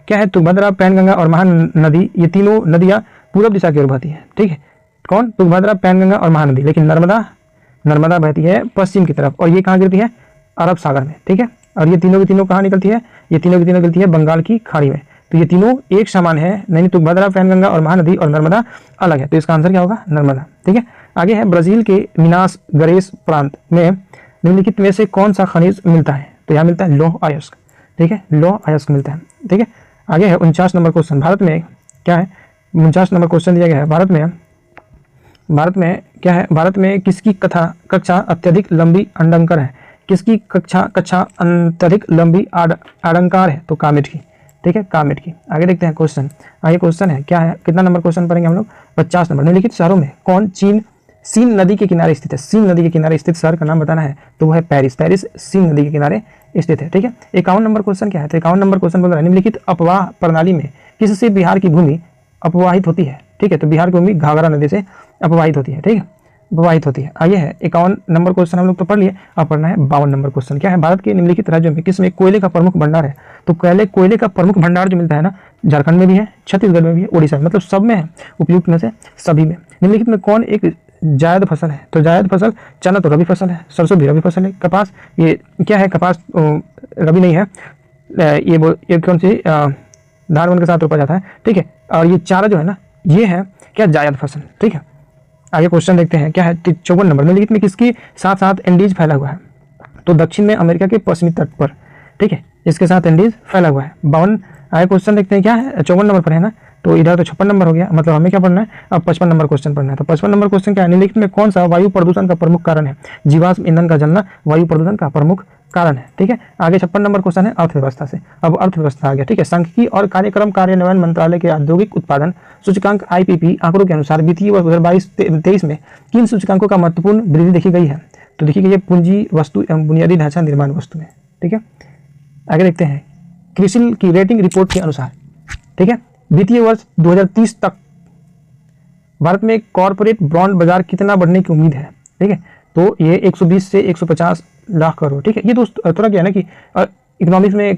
क्या है, तुंगभद्रा, पैनगंगा और महानदी, ये तीनों नदियां पूर्व दिशा की ओर बहती है। ठीक है, कौन, तुंगभद्रा, पैनगंगा और महानदी, लेकिन नर्मदा बहती है पश्चिम की तरफ, और ये कहाँ गिरती है, अरब सागर में। ठीक है, और ये तीनों की तीनों कहाँ निकलती है, ये तीनों की तीनों निकलती है बंगाल की खाड़ी में। तो ये तीनों एक समान है, नहीं तुंगभद्रा, पैनगंगा और महानदी और नर्मदा अलग है, तो इसका आंसर क्या होगा, नर्मदा। ठीक है, आगे है ब्राजील के मिनास गरेस प्रांत में निम्नलिखित में से कौन सा खनिज मिलता है, तो यहाँ मिलता है लौह अयस्क। ठीक है, लौह अयस्क मिलता है। ठीक है, आगे है 49 नंबर क्वेश्चन, भारत में क्या है, 49 नंबर क्वेश्चन दिया गया है, भारत में क्या है, भारत में किसकी कक्षा अत्यधिक लंबी अडंकर है, किसकी कक्षा अत्यधिक लंबी आडंकार है, तो कामेट की। ठीक है, कामेट की। आगे देखते हैं क्वेश्चन। आगे क्वेश्चन है क्या है, कितना नंबर क्वेश्चन पढ़ेंगे हम लोग, 50 नंबर। निम्नलिखित शहरों में कौन सीन नदी के किनारे स्थित है। सीन नदी के किनारे स्थित शहर का नाम बताना है, तो वो है पेरिस। पेरिस सीन नदी के किनारे स्थित है। ठीक है, 51 नंबर क्वेश्चन क्या है, तो 51 नंबर क्वेश्चन बोल रहा है निम्नलिखित अपवाह प्रणाली में किससे बिहार की भूमि अपवाहित होती है। ठीक है, तो बिहार की भूमि घाघरा नदी से अपवाहित होती है। ठीक है, प्रवाहित होती है। आइए है 51 नंबर क्वेश्चन हम लोग तो पढ़ लिए, अब पढ़ना है 52 नंबर क्वेश्चन। क्या है, भारत के निम्नलिखित राज्यों में किसमें कोयले का प्रमुख भंडार है। तो कोयले का प्रमुख भंडार जो मिलता है ना, झारखंड में भी है, छत्तीसगढ़ में भी है, उड़ीसा में, मतलब सब में है, उपयुक्त में से सभी में। निम्नलिखित में कौन एक जायद फसल है। तो जायद फसल, चना तो रबी फसल है, सरसों भी रबी फसल है, कपास ये क्या है, कपास रबी नहीं है, ये कौन सी धान वन के साथ रोपा जाता है। ठीक है, और ये चारा जो है ना, ये है क्या, जायद फसल। ठीक है, आगे क्वेश्चन देखते हैं क्या है, 54 नंबर। निम्नलिखित में किसके साथ साथ इंडीज फैला हुआ है। तो दक्षिण में अमेरिका के पश्चिमी तट पर। ठीक है, इसके साथ इंडीज फैला हुआ है। 52 आगे क्वेश्चन देखते हैं क्या है, 54 नंबर पर है ना, तो इधर तो 56 नंबर हो गया, मतलब हमें क्या पढ़ना है, अब 55 नंबर क्वेश्चन पढ़ना है। तो 55 नंबर क्वेश्चन क्या है, निम्नलिखित में कौन सा वायु प्रदूषण का प्रमुख कारण है। जीवाश्म ईंधन का जलना वायु प्रदूषण का प्रमुख कारण है। ठीक है, आगे 56 नंबर क्वेश्चन है अर्थव्यवस्था से। अब अर्थव्यवस्था आ गया। ठीक है, सांख्यिकी और कार्यक्रम कार्यान्वयन मंत्रालय के औद्योगिक उत्पादन सूचकांक IPP आंकड़ों के अनुसार वित्तीय वर्ष 2022-23 में किन सूचकांकों का महत्वपूर्ण वृद्धि देखी गई है। तो देखी गई है पूंजी वस्तु एवं बुनियादी ढांचा निर्माण वस्तु में। ठीक है, आगे देखते हैं क्रिसिल की रेटिंग रिपोर्ट के अनुसार। ठीक है, वित्तीय वर्ष 2030 तक भारत में कॉर्पोरेट बॉन्ड बाजार कितना बढ़ने की उम्मीद है। ठीक है, तो ये 120 से 150 लाख करोड़। ठीक है, ये दोस्त थोड़ा क्या है ना कि इकोनॉमिक्स में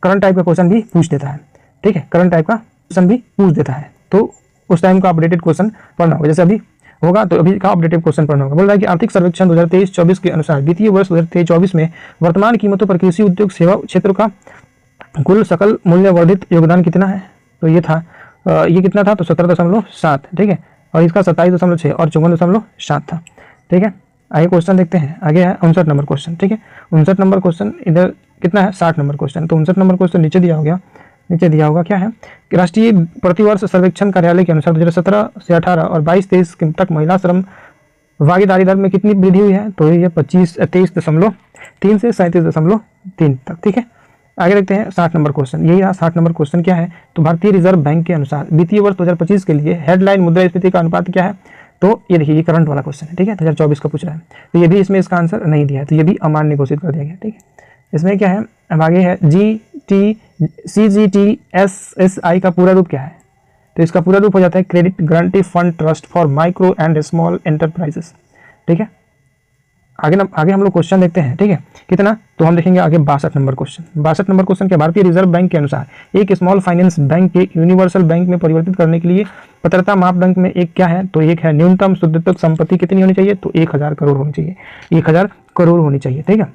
करंट टाइप का क्वेश्चन भी पूछ देता है। ठीक है, करंट टाइप का क्वेश्चन भी पूछ देता है, तो उस टाइम का अपडेटेड क्वेश्चन पढ़ना होगा। जैसे अभी होगा तो अभी का अपडेटेड क्वेश्चन पढ़ना होगा। बोल रहा है कि आर्थिक सर्वेक्षण 2023-24 के अनुसार वित्तीय वर्ष 2023-24 में वर्तमान कीमतों पर कृषि उद्योग सेवा क्षेत्र का कुल सकल मूल्य वर्धित योगदान कितना है। तो ये था ये कितना था, तो 17.7। ठीक है, और इसका 27.6 और 54.7 था। ठीक है, आगे क्वेश्चन देखते हैं। आगे है 59 नंबर क्वेश्चन। ठीक है, 59 नंबर क्वेश्चन इधर कितना है, 60 नंबर क्वेश्चन। तो 59 नंबर क्वेश्चन नीचे दिया होगा क्या है, राष्ट्रीय प्रतिवर्ष सर्वेक्षण कार्यालय के अनुसार 2017 से 18 और 22-23 तक महिला श्रम भागीदारी दर में कितनी वृद्धि हुई है। तो ये 23.3 से 37.3 तक। ठीक है, आगे देखते हैं 60 नंबर क्वेश्चन। यही रहा 60 नंबर क्वेश्चन। क्या है, तो भारतीय रिजर्व बैंक के अनुसार वित्तीय वर्ष 2025 के लिए हेडलाइन मुद्रास्फीति का अनुपात क्या है। तो ये देखिए, ये करंट वाला क्वेश्चन है। ठीक है, 2024 का पूछ रहा है, तो ये भी इसमें इसका आंसर नहीं दिया है, तो ये भी अमान्य घोषित कर दिया गया। ठीक है, इसमें क्या है, अब आगे है CGTSSI का पूरा रूप क्या है। तो इसका पूरा रूप हो जाता है credit guarantee fund trust for micro and small enterprises. ठीक है, आगे हम लोग क्वेश्चन देखते हैं। ठीक है, कितना, तो हम देखेंगे आगे 62 नंबर क्वेश्चन। 62 नंबर क्वेश्चन क्या, भारतीय रिजर्व बैंक के अनुसार एक स्मॉल फाइनेंस बैंक के यूनिवर्सल बैंक में परिवर्तित करने के लिए पात्रता मापदंड में एक क्या है, तो एक है न्यूनतम शुद्धतक संपत्ति कितनी होनी चाहिए। तो 1000 करोड़ होनी चाहिए, 1000 करोड़ होनी चाहिए। ठीक है,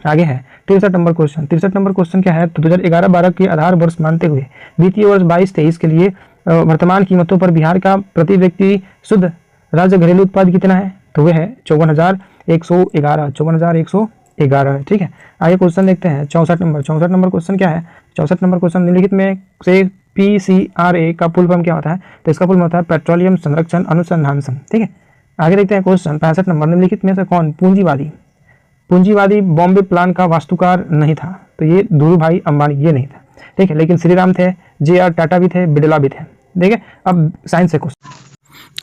आगे है 63 नंबर क्वेश्चन। 63 नंबर क्वेश्चन क्या है, तो 2011-12 के आधार वर्ष मानते हुए वित्तीय वर्ष 22-23 के लिए वर्तमान कीमतों पर बिहार का प्रति व्यक्ति शुद्ध राज्य घरेलू उत्पाद कितना है। तो वह है 54,111, 54,111। ठीक है, आगे क्वेश्चन देखते हैं 64 नंबर। 64 नंबर क्वेश्चन क्या है, 64 नंबर क्वेश्चन निम्नलिखित में से PCRA का फुल फॉर्म क्या होता है। तो इसका फुल फॉर्म होता है पेट्रोलियम संरक्षण अनुसंधान संघ। ठीक है, आगे देखते हैं क्वेश्चन 65 नंबर। निम्नलिखित में से कौन पूंजीवादी बॉम्बे प्लान का वास्तुकार नहीं था। तो ये धीरू भाई अंबानी ये नहीं था। ठीक है, लेकिन श्रीराम थे, JR टाटा भी थे, बिरला भी थे। ठीक है, अब साइंस से क्वेश्चन।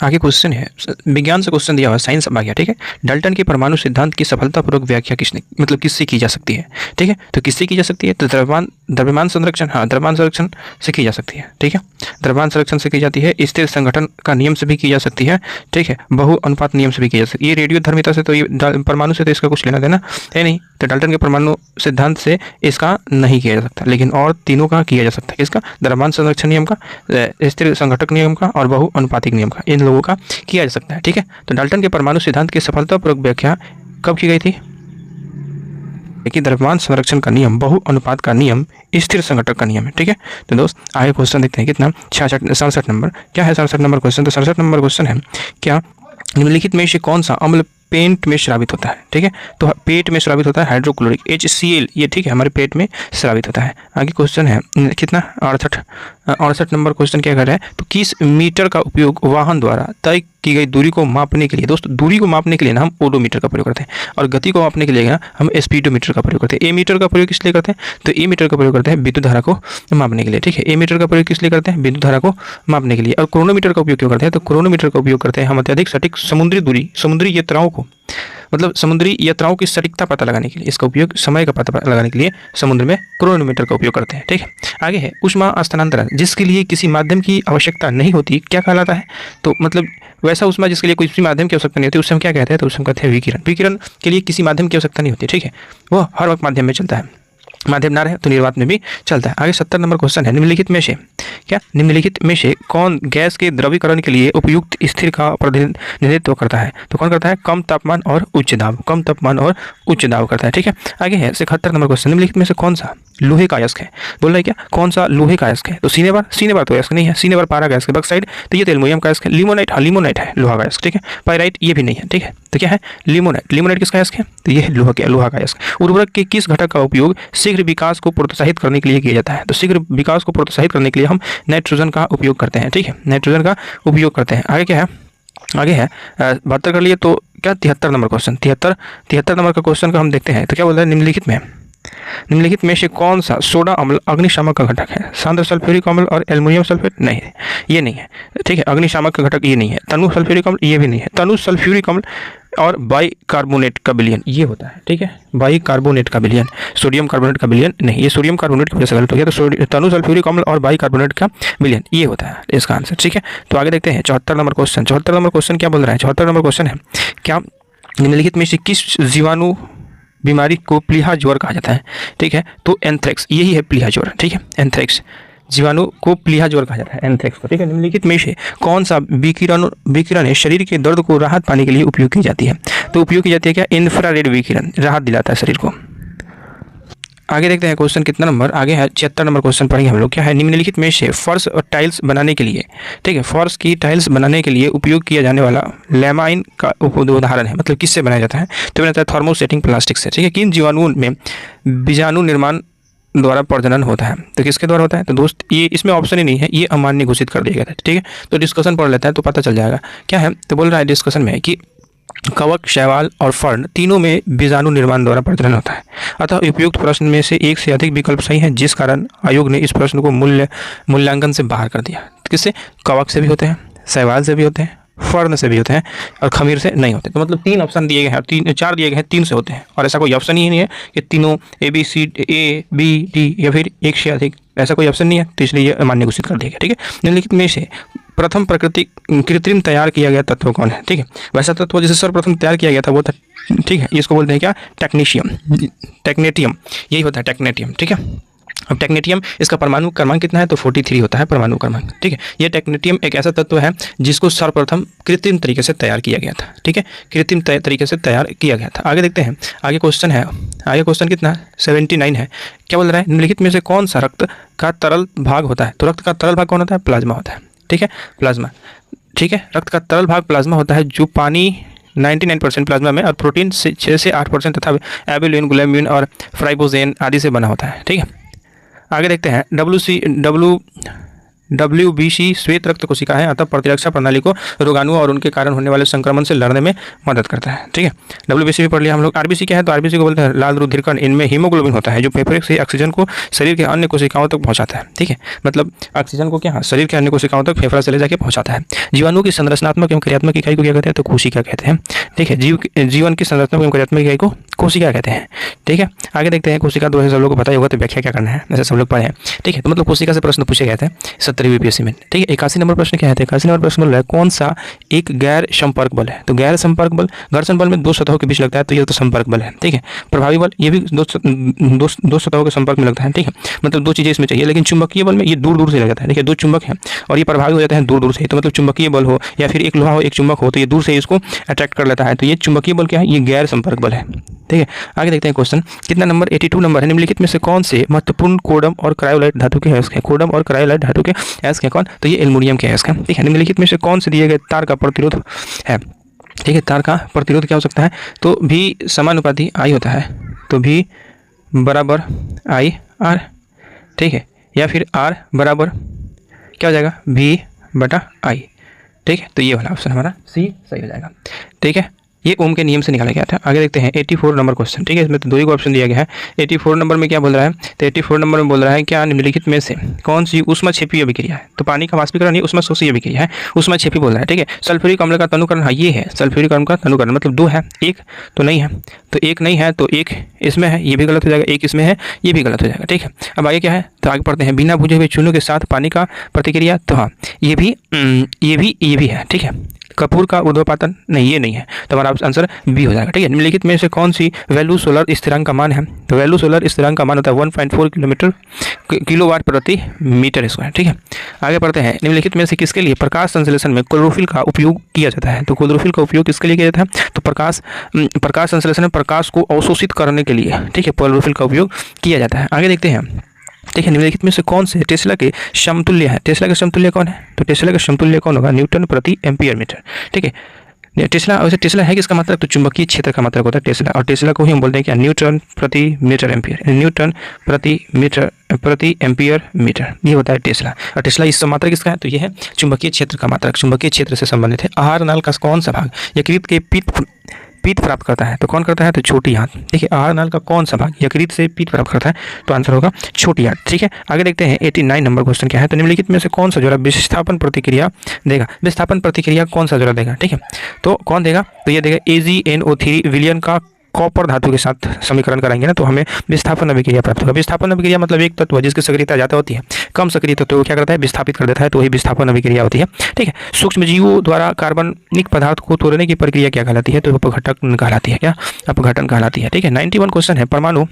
आगे क्वेश्चन है, विज्ञान से क्वेश्चन दिया हुआ है, साइंस अब आ गया। ठीक है, डाल्टन के परमाणु सिद्धांत की सफलतापूर्वक व्याख्या किससे की जा सकती है। ठीक है, तो किससे की जा सकती है, तो द्रव्यमान संरक्षण, हाँ द्रव्यमान संरक्षण से की जा सकती है। ठीक है, द्रव्यमान संरक्षण से की जाती है, स्थिर संगठन का नियम से भी की जा सकती है। ठीक है, बहु अनुपात नियम से भी की जा सकती है। ये रेडियो धर्मिता से, तो ये परमाणु से तो इसका कुछ लेना देना है नहीं, तो डाल्टन के परमाणु सिद्धांत से इसका नहीं किया जा सकता, लेकिन और तीनों का किया जा सकता है। इसका द्रव्यमान संरक्षण नियम का, स्थिर संघटक नियम का और बहु अनुपातिक नियम का, इन लोगों का किया जा सकता है। ठीक है, तो डाल्टन के परमाणु सिद्धांत की सफलतापूर्वक व्याख्या कब की गई थी, कि द्रव्यमान संरक्षण का नियम, बहु अनुपात का नियम, स्थिर संघटक का नियम है। ठीक है, तो दोस्त आगे क्वेश्चन देखते हैं कितना, 67 नंबर। क्या है 67 नंबर क्वेश्चन, तो 67 नंबर क्वेश्चन है क्या, निम्नलिखित में से कौन सा अम्ल पेट में स्रावित होता है। ठीक है, तो पेट में स्रावित होता है हाइड्रोक्लोरिक HCl, ये ठीक है हमारे पेट में स्रावित होता है। आगे क्वेश्चन है कितना 68 नंबर क्वेश्चन क्या कर रहा है, तो किस मीटर का उपयोग वाहन द्वारा तय की गई दूरी को मापने के लिए, दोस्तों दूरी को मापने के लिए ना हम ओडोमीटर का प्रयोग करते हैं, और गति को मापने के लिए ना हम स्पीडोमीटर का प्रयोग करते हैं। ए मीटर का प्रयोग किस लिए करते हैं? तो ए मीटर का प्रयोग करते हैं विद्युत धारा को मापने के लिए, ठीक है। ए मीटर का प्रयोग किस लिए करते हैं? विद्युत धारा को मापने के लिए। और क्रोनोमीटर का उपयोग क्यों करते हैं? तो क्रोनोमीटर का उपयोग करते हैं हम अत्यधिक सटीक समुद्री दूरी, समुद्री यात्राओं को, मतलब समुद्री यात्राओं की सटीकता पता लगाने के लिए, इसका उपयोग समय का पता लगाने के लिए समुद्र में क्रोनोमीटर का उपयोग करते हैं, ठीक है। आगे है ऊष्मा स्थानांतरण, जिसके लिए किसी माध्यम की आवश्यकता नहीं होती, क्या कहलाता है? तो मतलब वैसा ऊष्मा जिसके लिए किसी माध्यम की आवश्यकता नहीं होती, उससे हम क्या कहते हैं? तो उससे हम कहते हैं विकिरण। विकिरण के लिए किसी माध्यम की आवश्यकता नहीं होती, ठीक है, वो हर वक्त माध्यम में चलता है, माध्यम ना रहे तो निर्वात में भी चलता है। आगे 70 नंबर क्वेश्चन है, निम्नलिखित में से क्या, निम्नलिखित में से कौन गैस के द्रवीकरण के लिए उपयुक्त स्थिर का प्रतिनिधित्व करता है? तो कौन करता है? कम तापमान और उच्च दाब, कम तापमान और उच्च दाब करता है, ठीक है। आगे है 71 नंबर क्वेश्चन, निम्नलिखित में से कौन सा लोहे का अयस्क है? बोल रहा है क्या, कौन सा लोहे का अयस्क है? तो सीने बार तो अयस्क नहीं है, सीने बार पारा का अयस्क है। बक्साइड तो ये तो एल्युमिनियम का अयस्क है। लिमोनाइट, हाँ लिमोनाइट है लोहा का अयस्क, ठीक है। पाइराइट ये भी नहीं है, ठीक है। तो क्या है? लिमोनाइट। लिमोनाइट किसका अयस्क है? तो ये लोहा का अयस्क। उर्वरक के किस घटक का उपयोग शीघ्र विकास को प्रोत्साहित करने के लिए किया जाता है? तो शीघ्र विकास को प्रोत्साहित करने के लिए हम नाइट्रोजन का उपयोग करते हैं, ठीक है, नाइट्रोजन का उपयोग करते हैं। आगे क्या है? आगे है 72 कर लिए, तो क्या 73 नंबर क्वेश्चन, 73 नंबर का क्वेश्चन का हम देखते हैं। तो क्या बोल रहा है? निम्नलिखित में से कौन सा सोडा अम्ल अग्निशामक का घटक है? सांद्र सल्फ्यूरिक अम्ल और एल्युमिनियम सल्फेट नहीं है, ये नहीं है, ठीक है। अग्निशामक का घटक ये नहीं है। तनु सल्फ्यूरिक अम्ल ये भी नहीं है। तनु सल्फ्यूरिक अम्ल और बाइकार्बोनेट का विलयन ये होता है, ठीक है, बाइकार्बोनेट का विलयन, सोडियम कार्बोनेट का विलयन नहीं, ये सोडियम कार्बोनेट की वजह से गलत हो गया। तो तनु सल्फ्यूरिक अम्ल और बाइकार्बोनेट का विलयन ये होता है इसका आंसर, ठीक है। तो आगे देखते हैं 74 नंबर क्वेश्चन। 74 नंबर क्वेश्चन क्या बोल रहा है? 74 नंबर क्वेश्चन है, क्या निम्नलिखित में से किस जीवाणु बीमारी को प्लीहा ज्वर कहा जाता है? ठीक है, तो एंथ्रेक्स यही है प्लीहा ज्वर, ठीक है, एंथ्रेक्स जीवाणु को प्लीहा ज्वर कहा जाता है, एंथ्रेक्स को, ठीक है। निम्नलिखित में से कौन सा विकिरण शरीर के दर्द को राहत पाने के लिए उपयोग की जाती है? तो उपयोग की जाती है क्या? इंफ्रारेड विकिरण राहत दिलाता है शरीर को। आगे देखते हैं क्वेश्चन कितना नंबर, आगे है 76 नंबर क्वेश्चन पढ़ेंगे हम लोग। क्या है? निम्नलिखित में से फर्श और टाइल्स बनाने के लिए, ठीक है, फर्श की टाइल्स बनाने के लिए उपयोग किया जाने वाला लैमाइन का उदाहरण है, मतलब किससे बनाया जाता है? तो बनाता है थर्मोसेटिंग प्लास्टिक से, ठीक है। किन जीवाणुओं में बीजाणु निर्माण द्वारा प्रजनन होता है? तो किसके द्वारा होता है? तो दोस्त ये इसमें ऑप्शन ही नहीं है, ये अमान्य घोषित कर दिया गया था, ठीक है। तो डिस्कशन पढ़ लेता है तो पता चल जाएगा क्या है। तो बोल रहा है डिस्कशन में कि कवक, शैवाल और फर्न तीनों में बीजाणु निर्माण द्वारा प्रजनन होता है। अतः उपयुक्त प्रश्न में से एक से अधिक विकल्प सही है, जिस कारण आयोग ने इस प्रश्न को मूल्यांकन से बाहर कर दिया। किससे? कवक से भी होते हैं, शैवाल से भी होते हैं, फर्न से भी होते हैं, और खमीर से नहीं होते। तो मतलब 3 ऑप्शन दिए गए हैं, 4 दिए गए हैं, 3 से होते हैं, और ऐसा कोई ऑप्शन ही नहीं है कि तीनों ए बी डी या फिर एक से अधिक, ऐसा कोई ऑप्शन नहीं है। तो इसलिए ये मान्य घोषित कर दिया गया, ठीक है। निम्नलिखित में से प्रथम कृत्रिम तैयार किया गया तत्व कौन है? ठीक है, वैसा तत्व जिसे सर्वप्रथम तैयार किया गया था वो था, ठीक है, इसको बोलते हैं क्या? टेक्नेटियम, यही होता है टेक्नेटियम, ठीक है। अब टेक्नेटियम, इसका परमाणु क्रमांक कितना है? तो 43 होता है परमाणु क्रमांक, ठीक है। ये टेक्नेटियम एक ऐसा तत्व है जिसको सर्वप्रथम कृत्रिम तरीके से तैयार किया गया था, ठीक है, कृत्रिम तरीके से तैयार किया गया था। आगे देखते हैं, आगे क्वेश्चन है, आगे क्वेश्चन कितना 79 है। क्या बोल रहा है? निम्नलिखित में से कौन सा रक्त का तरल भाग होता है? तो रक्त का तरल भाग कौन होता है? प्लाज्मा होता है, ठीक है, प्लाज्मा, ठीक है। रक्त का तरल भाग प्लाज्मा होता है, जो पानी 99% प्लाज्मा में और प्रोटीन से 6 से 8% तथा एबिलिन, ग्लूटामिन और फ्राइबोजेन आदि से बना होता है, ठीक है। आगे देखते हैं WBC श्वेत रक्त कोशिका है, अतः प्रतिरक्षा प्रणाली को रोगाणुओं और उनके कारण होने वाले संक्रमण से लड़ने में मदद करता है, ठीक है। WBC भी पढ़ लिया हम लोग। RBC क्या है? तो RBC को बोलते हैं लाल रुधिरकण। इनमें हीमोग्लोबिन होता है जो फेफड़े से ऑक्सीजन को शरीर के अन्य कोशिकाओं तक पहुंचाता है, ठीक है, मतलब ऑक्सीजन को क्या शरीर के अन्य कोशिकाओं तक फेफड़ा से ले जाकर पहुंचाता है। जीवाणु की संरचनात्मक एवं क्रियात्मक इकाई को क्या कहते हैं? तो कोशिका कहते हैं, ठीक है। जीवन की संरचनात्मक एवं क्रियात्मक इकाई को कोशिका कहते हैं, ठीक है। आगे देखते हैं कोशिका, तो सब लोग को पता ही होगा, तो व्याख्या क्या करना है, ऐसे सब लोग पढ़े हैं, ठीक है। तो मतलब कोशिका से प्रश्न पूछे गए थे 17वीं BPSC में, ठीक है। 81 नंबर प्रश्न क्या है? 81 नंबर प्रश्न बोल रहा है कौन सा एक गैर संपर्क बल है? तो गैर संपर्क बल, घर्षण बल में 2 सतहों के बीच लगता है, तो ये तो संपर्क बल है, ठीक है। प्रभावी बल, ये भी दो सतहों के संपर्क में लगता है, ठीक है, मतलब 2 चीजें इसमें चाहिए। लेकिन चुंबकीय बल में ये दूर दूर से लग जाता है, देखिए 2 चुंबक हैं और ये प्रभावी हो जाते हैं दूर दूर से, तो मतलब चुंबकीय बल हो या फिर एक लोहा हो एक चुंबक हो, तो ये दूर से इसको अट्रैक्ट कर लेता है, तो ये चुंबकीय बल क्या है? ये गैर संपर्क बल है, ठीक है। आगे देखते हैं क्वेश्चन कितना नंबर 82 नंबर है। निम्नलिखित में से कौन से महत्वपूर्ण कोडम और क्रायोलाइट धातु के अयस्क हैं? कोडम और क्रायोलाइट धातु के अयस्क हैं कौन? तो ये एल्युमिनियम के अयस्क हैं, ठीक है। निम्नलिखित में से कौन से दिए गए तार का प्रतिरोध है? ठीक है, तार का प्रतिरोध क्या हो सकता है? तो भी समानुपाती I होता है, तो भी बराबर IR, ठीक है, या फिर R बराबर क्या हो जाएगा? V/I, ठीक है, तो ये वाला ऑप्शन हमारा सी सही हो जाएगा। ठीक है, ये ओम के नियम से निकाला गया था। आगे देखते हैं 84 नंबर क्वेश्चन। ठीक है, इसमें तो दो ही ऑप्शन दिया गया है। 84 नंबर में क्या बोल रहा है, तो 84 नंबर में बोल रहा है क्या निम्नलिखित में से कौन सी ऊष्माक्षेपी अभिक्रिया है। तो पानी का वाष्पीकरण ये ऊष्माशोषी अभिक्रिया है, ऊष्माक्षेपी बोल रहा है। ठीक है, सल्फ्यूरिक अम्ल का तनुकरण, हाँ ये है सल्फ्यूरिक अम्ल का तनुकरण, मतलब 2 है, एक तो नहीं है, तो एक नहीं है तो एक इसमें है, ये भी गलत हो जाएगा, एक इसमें है, ये भी गलत हो जाएगा। ठीक है, अब आगे क्या है, तो आगे पढ़ते हैं बिना बुझे हुए चूनों के साथ पानी का प्रतिक्रिया। तो हाँ ये भी है। ठीक है, कपूर का ऊर्ध्वपातन नहीं, ये नहीं है, तो हमारा आंसर बी हो जाएगा। ठीक है, निम्नलिखित में से कौन सी वैल्यू सोलर स्थिरांक का मान है, तो वैल्यू सोलर स्थिरांक का मान होता है 1.4 किलोवाट प्रति मीटर स्क्वायर। ठीक है, आगे पढ़ते हैं निम्नलिखित में से किसके लिए प्रकाश संश्लेषण में क्लोरोफिल का उपयोग किया जाता है। तो क्लोरोफिल का उपयोग किसके लिए किया जाता है, तो प्रकाश संश्लेषण में प्रकाश को अवशोषित करने के लिए, ठीक है, क्लोरोफिल का उपयोग किया जाता है। आगे देखते हैं, देखिए निम्नलिखित में से कौन से टेस्ला के समतुल्य है, टेस्ला का समतुल्य कौन है, तो टेस्ला का समतुल्य कौन होगा, न्यूटन प्रति एम्पियर मीटर। ठीक है, टेस्ला, वैसे टेस्ला है किसका मात्रक, तो चुंबकीय क्षेत्र का मात्रक होता है टेस्ला, और टेस्ला को ही हम बोलते हैं क्या, न्यूटन प्रति मीटर एम्पियर, न्यूटन प्रति एम्पियर मीटर, ये होता है टेस्ला। और टेस्ला इस मात्रक किसका है, तो ये है चुंबकीय क्षेत्र का मात्रक, चुंबकीय क्षेत्र से संबंधित है। आहार नाल का कौन सा भाग यकृत के पित्त प्राप्त करता है, तो कौन करता है, तो छोटी आंत। देखिए आहार नाल का कौन सा भाग यकृत से पित्त प्राप्त करता है, तो आंसर होगा छोटी आंत। ठीक है, आगे देखते हैं 89 नंबर क्वेश्चन क्या है, तो निम्नलिखित में से कौन सा जोड़ा विस्थापन प्रतिक्रिया देगा, विस्थापन प्रतिक्रिया कौन सा जोड़ा देगा। ठीक है, तो कौन देगा, तो ये देगा AgNO3 विलयन का कॉपर धातु के साथ समीकरण कराएंगे ना, तो हमें विस्थापन अभिक्रिया प्राप्त होगा। विस्थापन अभिक्रिया मतलब एक तत्व जिसकी सक्रियता ज़्यादा होती है, कम सक्रिय तत्व को क्या करता है, विस्थापित कर देता है, तो वही विस्थापन अभिक्रिया होती है। ठीक है, सूक्ष्म जीवों द्वारा कार्बनिक पदार्थ को तोड़ने की प्रक्रिया क्या कहलाती है, तो अपघटन कहलाती है। क्या, अपघटन कहलाती है। ठीक है, 91 क्वेश्चन है, परमाणु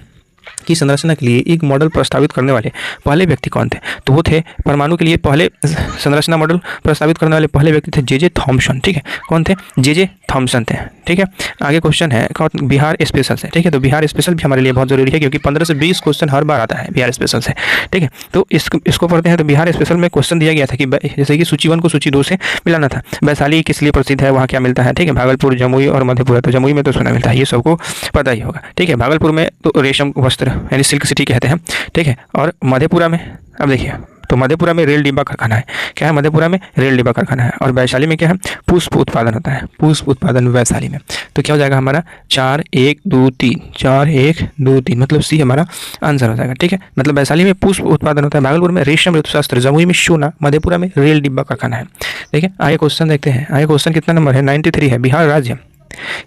की संरचना के लिए एक मॉडल प्रस्तावित करने वाले पहले व्यक्ति कौन थे, तो वो थे परमाणु के लिए पहले संरचना मॉडल प्रस्तावित करने वाले पहले व्यक्ति थे जे थॉमसन। ठीक है, कौन थे, जे थॉमसन थे। ठीक है, आगे क्वेश्चन है बिहार स्पेशल से। ठीक है, तो बिहार स्पेशल भी हमारे लिए बहुत जरूरी है, क्योंकि 15 से 20 क्वेश्चन हर बार आता है बिहार स्पेशल से। ठीक है, तो इसको पढ़ते हैं। तो बिहार स्पेशल में क्वेश्चन दिया गया था कि जैसे कि सूची 1 को सूची 2 से मिलाना था। वैशाली किस लिए प्रसिद्ध है, वहाँ क्या मिलता है। ठीक है, भागलपुर, जमुई और मधेपुरा, तो जमुई में तो सोना मिलता है, ये सबको पता ही होगा। ठीक है, भागलपुर में तो रेशम वस्त्र यानी सिल्क सिटी कहते हैं। ठीक है, और मधेपुरा में, अब देखिए, तो मधेपुरा में रेल डिब्बा कारखाना है। क्या है, मधेपुरा में रेल डिब्बा कारखाना है। और वैशाली में क्या है, पुष्प उत्पादन होता है, पुष्प उत्पादन वैशाली में। तो क्या हो जाएगा हमारा 4 1 2 3, 4 1 2 3, मतलब सी हमारा आंसर हो जाएगा। ठीक है, मतलब वैशाली में पुष्प उत्पादन होता है, भागलपुर में रेशम ऋतुशास्त्र, जमुई में सोना, मधेपुरा में रेल डिब्बा कारखाना है। ठीक है, आगे क्वेश्चन देखते हैं। आगे क्वेश्चन कितना नंबर है, 93 है। बिहार राज्य,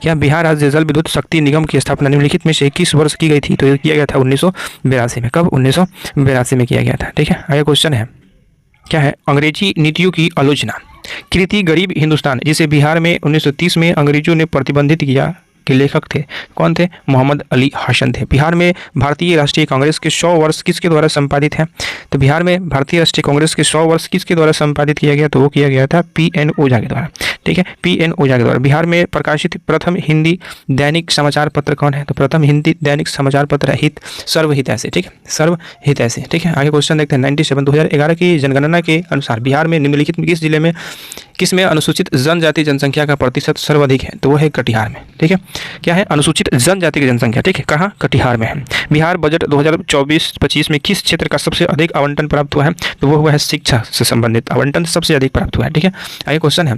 क्या बिहार राज्य जल विद्युत शक्ति निगम की स्थापना निम्नलिखित में से किस वर्ष की गई थी, तो ये किया गया था 1982 में। कब, 1982 में किया गया था। ठीक है, आगे क्वेश्चन है, क्या है, अंग्रेजी नीतियों की आलोचना कृति गरीब हिंदुस्तान, जिसे बिहार में 1930 में अंग्रेजों ने प्रतिबंधित किया, के लेखक थे, कौन थे, मोहम्मद अली हसन थे। बिहार में भारतीय राष्ट्रीय कांग्रेस के 100 वर्ष किसके द्वारा संपादित है, तो बिहार में भारतीय राष्ट्रीय कांग्रेस के 100 वर्ष किसके द्वारा संपादित किया गया, तो वो किया गया था PN ओझा के द्वारा। ठीक है, PN ओझा के द्वारा। बिहार में प्रकाशित प्रथम हिंदी दैनिक समाचार पत्र कौन है, तो प्रथम हिंदी दैनिक समाचार पत्र हित सर्वहित ऐसे। ठीक है, सर्वहित ऐसे। ठीक है, आगे क्वेश्चन देखते हैं 97 2011 की जनगणना के अनुसार बिहार में निम्नलिखित में किस जिले में किसमें अनुसूचित जनजाति जनसंख्या का प्रतिशत सर्वाधिक है, तो वो है कटिहार में। ठीक है, क्या है, अनुसूचित जनजाति की जनसंख्या। ठीक है, कहाँ, कटिहार में है। बिहार बजट 2024-25 में किस क्षेत्र का सबसे अधिक आवंटन प्राप्त हुआ है, तो वो हुआ है शिक्षा से संबंधित आवंटन सबसे अधिक प्राप्त हुआ है। ठीक है, आगे क्वेश्चन है,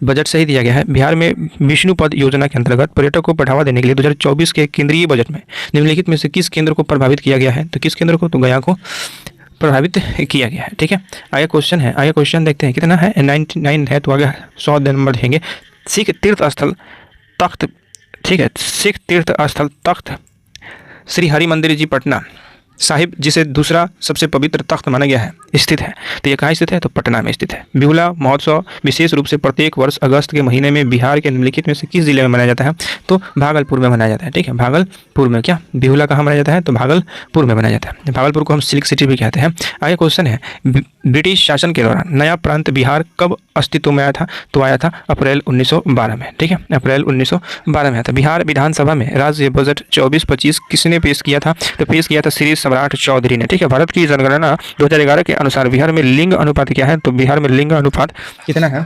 बजट सही दिया गया है। बिहार में विष्णुपद योजना के अंतर्गत पर्यटक को बढ़ावा देने के लिए 2024 के केंद्रीय बजट में निम्नलिखित में से किस केंद्र को प्रभावित किया गया है, तो किस केंद्र को, तो गया को प्रभावित किया गया है। ठीक है, आगे क्वेश्चन है। आगे क्वेश्चन देखते हैं कितना है, 99 है, तो आगे 100 नंबर देंगे। सिख तीर्थ स्थल तख्त, ठीक है, सिख तीर्थ स्थल तख्त श्री हरि मंदिर जी पटना साहिब, जिसे दूसरा सबसे पवित्र तख्त माना गया है, स्थित है। तो ये कहाँ स्थित है, तो पटना में स्थित है। बिहुला महोत्सव विशेष रूप से प्रत्येक वर्ष अगस्त के महीने में बिहार के निम्नलिखित में से किस जिले में मनाया जाता है, तो भागलपुर में मनाया जाता है। ठीक है, भागलपुर में। क्या, बिहुला कहाँ मनाया जाता है, तो भागलपुर में मनाया जाता है। भागलपुर को हम सिल्क सिटी भी कहते हैं। आगे क्वेश्चन है, ब्रिटिश शासन के दौरान नया प्रांत बिहार कब अस्तित्व में आया था, तो आया था अप्रैल 1912 में। ठीक है, अप्रैल 1912 में आया था। बिहार विधानसभा में राज्य बजट 24-25 किसने पेश किया था, तो पेश किया था श्री सम्राट चौधरी ने। ठीक है, भारत की जनगणना 2011 के अनुसार बिहार में लिंग अनुपात क्या है, तो बिहार में लिंग अनुपात कितना है,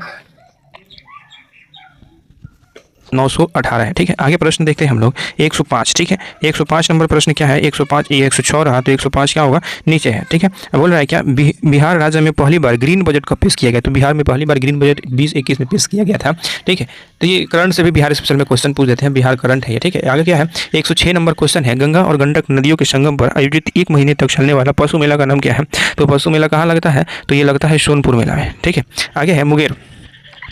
918 है। ठीक है, आगे प्रश्न देखते हैं हम लोग 105। ठीक है, 105 नंबर प्रश्न क्या है, 105 ये 106 रहा तो 105 क्या होगा, नीचे है। ठीक है, बोल रहा है क्या, बिहार राज्य में पहली बार ग्रीन बजट कब पेश किया गया, तो बिहार में पहली बार ग्रीन बजट 2021 में पेश किया गया था। ठीक है, तो ये करंट से भी बिहार स्पेशल में क्वेश्चन पूछ देते हैं, बिहार करंट है ये। ठीक है, आगे क्या है, 106 नंबर क्वेश्चन है, गंगा और गंडक नदियों के संगम पर आयोजित 1 महीने तक चलने वाला पशु मेला का नाम क्या है, तो पशु मेला कहाँ लगता है, तो ये लगता है सोनपुर मेला में। ठीक है, आगे है मुंगेर,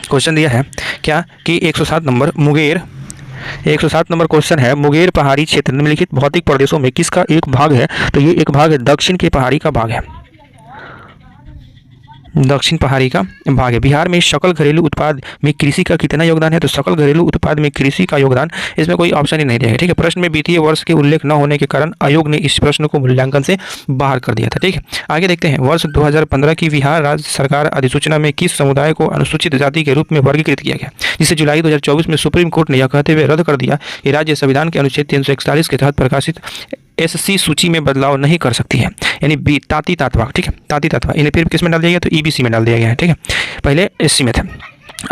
क्वेश्चन दिया है क्या कि 107 नंबर मुंगेर, 107 नंबर क्वेश्चन है, मुंगेर पहाड़ी क्षेत्र निम्नलिखित भौतिक प्रदेशों में किसका एक भाग है, तो ये एक भाग है दक्षिण के पहाड़ी का भाग है, दक्षिण पहाड़ी का भाग है। बिहार में सकल घरेलू उत्पाद में कृषि का कितना योगदान है, तो सकल घरेलू उत्पाद में कृषि का योगदान, इसमें कोई ऑप्शन ही नहीं दिया है। ठीक है, प्रश्न में वित्तीय वर्ष के उल्लेख न होने के कारण आयोग ने इस प्रश्न को मूल्यांकन से बाहर कर दिया था। ठीक है, आगे देखते हैं, वर्ष 2015 की बिहार राज्य सरकार अधिसूचना में किस समुदाय को अनुसूचित जाति के रूप में वर्गीकृत किया गया, जिसे जुलाई 2024 में सुप्रीम कोर्ट ने यह कहते हुए रद्द कर दिया कि राज्य संविधान के अनुच्छेद 341 के तहत प्रकाशित एससी सूची में बदलाव नहीं कर सकती है, यानी ताती तातवा। ठीक है, ताती तातवा, इन्हें फिर किस में डाल दिया गया, तो ईबीसी में डाल दिया गया है। ठीक है, पहले एससी में था।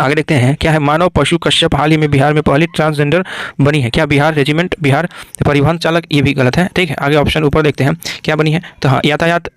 आगे देखते हैं, क्या है, मानव पशु कश्यप हाल ही में बिहार में पहली ट्रांसजेंडर बनी है, क्या बिहार रेजिमेंट बिहार परिवहन चालक, ये भी गलत है। ठीक है, आगे ऑप्शन ऊपर देखते हैं क्या बनी है, तो हाँ, यातायात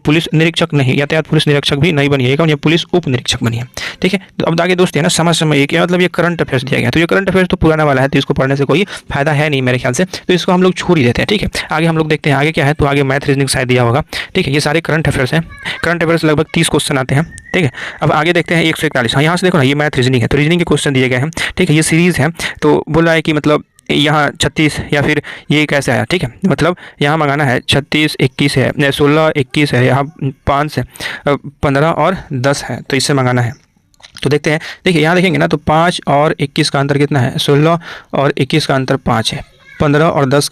पुलिस निरीक्षक नहीं, यातायात पुलिस निरीक्षक भी नहीं बनी है, कौन, ये पुलिस उप निरीक्षक बनी है। ठीक है, तो अब आगे दोस्त है ना, समय क्या मतलब, ये करंट अफेयर्स दिया गया, तो ये करंट अफेयर्स तो पुराना वाला है, तो इसको पढ़ने से कोई फायदा है नहीं मेरे ख्याल से, तो इसको हम लोग छोड़ ही देते हैं। ठीक है, आगे हम लोग देखते हैं आगे क्या है, तो आगे मैथ रीजनिंग शायद दिया होगा। ठीक है, ये सारे करंट अफेयर्स हैं, करंट अफेयर्स लगभग 30 क्वेश्चन आते हैं। ठीक है, अब आगे देखते हैं 141। हाँ, यहाँ से देखो ना, ये मैथ रीजनिंग है, तो रीजनिंग के क्वेश्चन दिए गए हैं। ठीक है, ये सीरीज़ है, तो बोल रहा है कि मतलब यहाँ 36 या फिर ये कैसे आया। ठीक है, मतलब यहाँ मंगाना है 36 21 है, 16 21 है, यहाँ 5 है, 15 और 10 है, तो इससे मंगाना है। तो देखते हैं, देखिए यहाँ देखेंगे ना, तो 5 और 21 का अंतर कितना है, 16 और 21 का अंतर 5 है, 15 और 10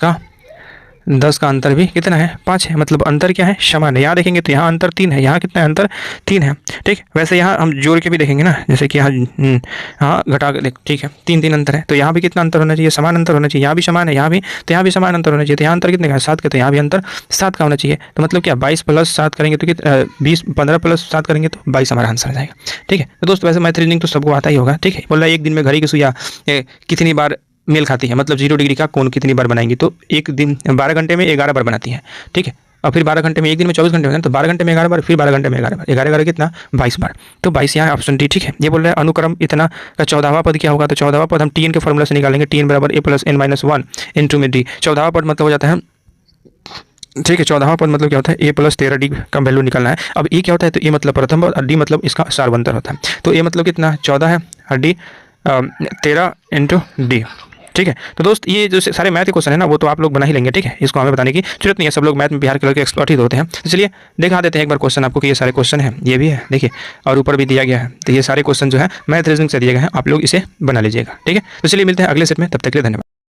का अंतर भी कितना है, 5 है, मतलब अंतर क्या है, समान है। यहाँ देखेंगे तो यहाँ अंतर 3 है, यहाँ कितना है अंतर 3 है। ठीक, वैसे यहाँ हम जोड़ के भी देखेंगे ना, जैसे कि यहाँ हाँ घटा के देख, ठीक है, 3 अंतर है, तो यहाँ भी कितना अंतर होना चाहिए, समान अंतर होना चाहिए, यहाँ भी समान है, यहाँ भी, तो यहाँ भी समान अंतर होना चाहिए, तो यहाँ अंतर कितने का है, 7 का, तो यहाँ भी अंतर 7 का होना चाहिए। तो मतलब क्या, 22 + 7 करेंगे तो कितना, 20, 15 + 7 करेंगे तो 22 हमारा आंसर आ जाएगा। ठीक है, तो दोस्तों वैसे मैथ रीजनिंग तो सबको आता ही होगा। ठीक है, बोल रहा है एक दिन में घड़ी की सुइयां कितनी बार मेल खाती है, मतलब 0 डिग्री का कोण कितनी बार बनाएंगी, तो एक दिन 12 घंटे में 11 बार बनाती है। ठीक है, और फिर 12 घंटे में, एक दिन में 24 घंटे में, तो 12 घंटे में 11 बार, फिर 12 घंटे में 11 बार, 11 कितना, 22 बार, तो 22 यहाँ ऑप्शन डी। ठीक है, ये बोल रहा है अनुक्रम इतना का 14वां पद क्या होगा, तो 14वां पद हम टीएन के फॉर्मूला से निकालेंगे, टीएन बराबर a + n - 1 इंटू में डी। 14वां पद मतलब हो जाता है, ठीक है, 14वां पद मतलब क्या होता है, a + 13d का वैल्यू निकालना है। अब ए क्या होता है, तो ए मतलब प्रथम पद और डी मतलब इसका सार्वंतर होता है, तो ए मतलब कितना 14 है और डी 13 इंटू डी। ठीक है, तो दोस्त ये जो सारे मैथ के क्वेश्चन है ना, वो तो आप लोग बना ही लेंगे। ठीक है, इसको हमें बताने की जरूरत नहीं है, सब लोग मैथ में बिहार के लड़के एक्सपर्ट ही होते हैं। तो चलिए दिखा देते हैं एक बार क्वेश्चन आपको कि ये सारे क्वेश्चन हैं, ये भी है देखिए, और ऊपर भी दिया गया है, तो ये सारे क्वेश्चन जो है मैथ रीजनिंग से दिए गए हैं, आप लोग इसे बना लीजिएगा। ठीक है, तो चलिए मिलते हैं अगले सेट में, तब तक के लिए धन्यवाद।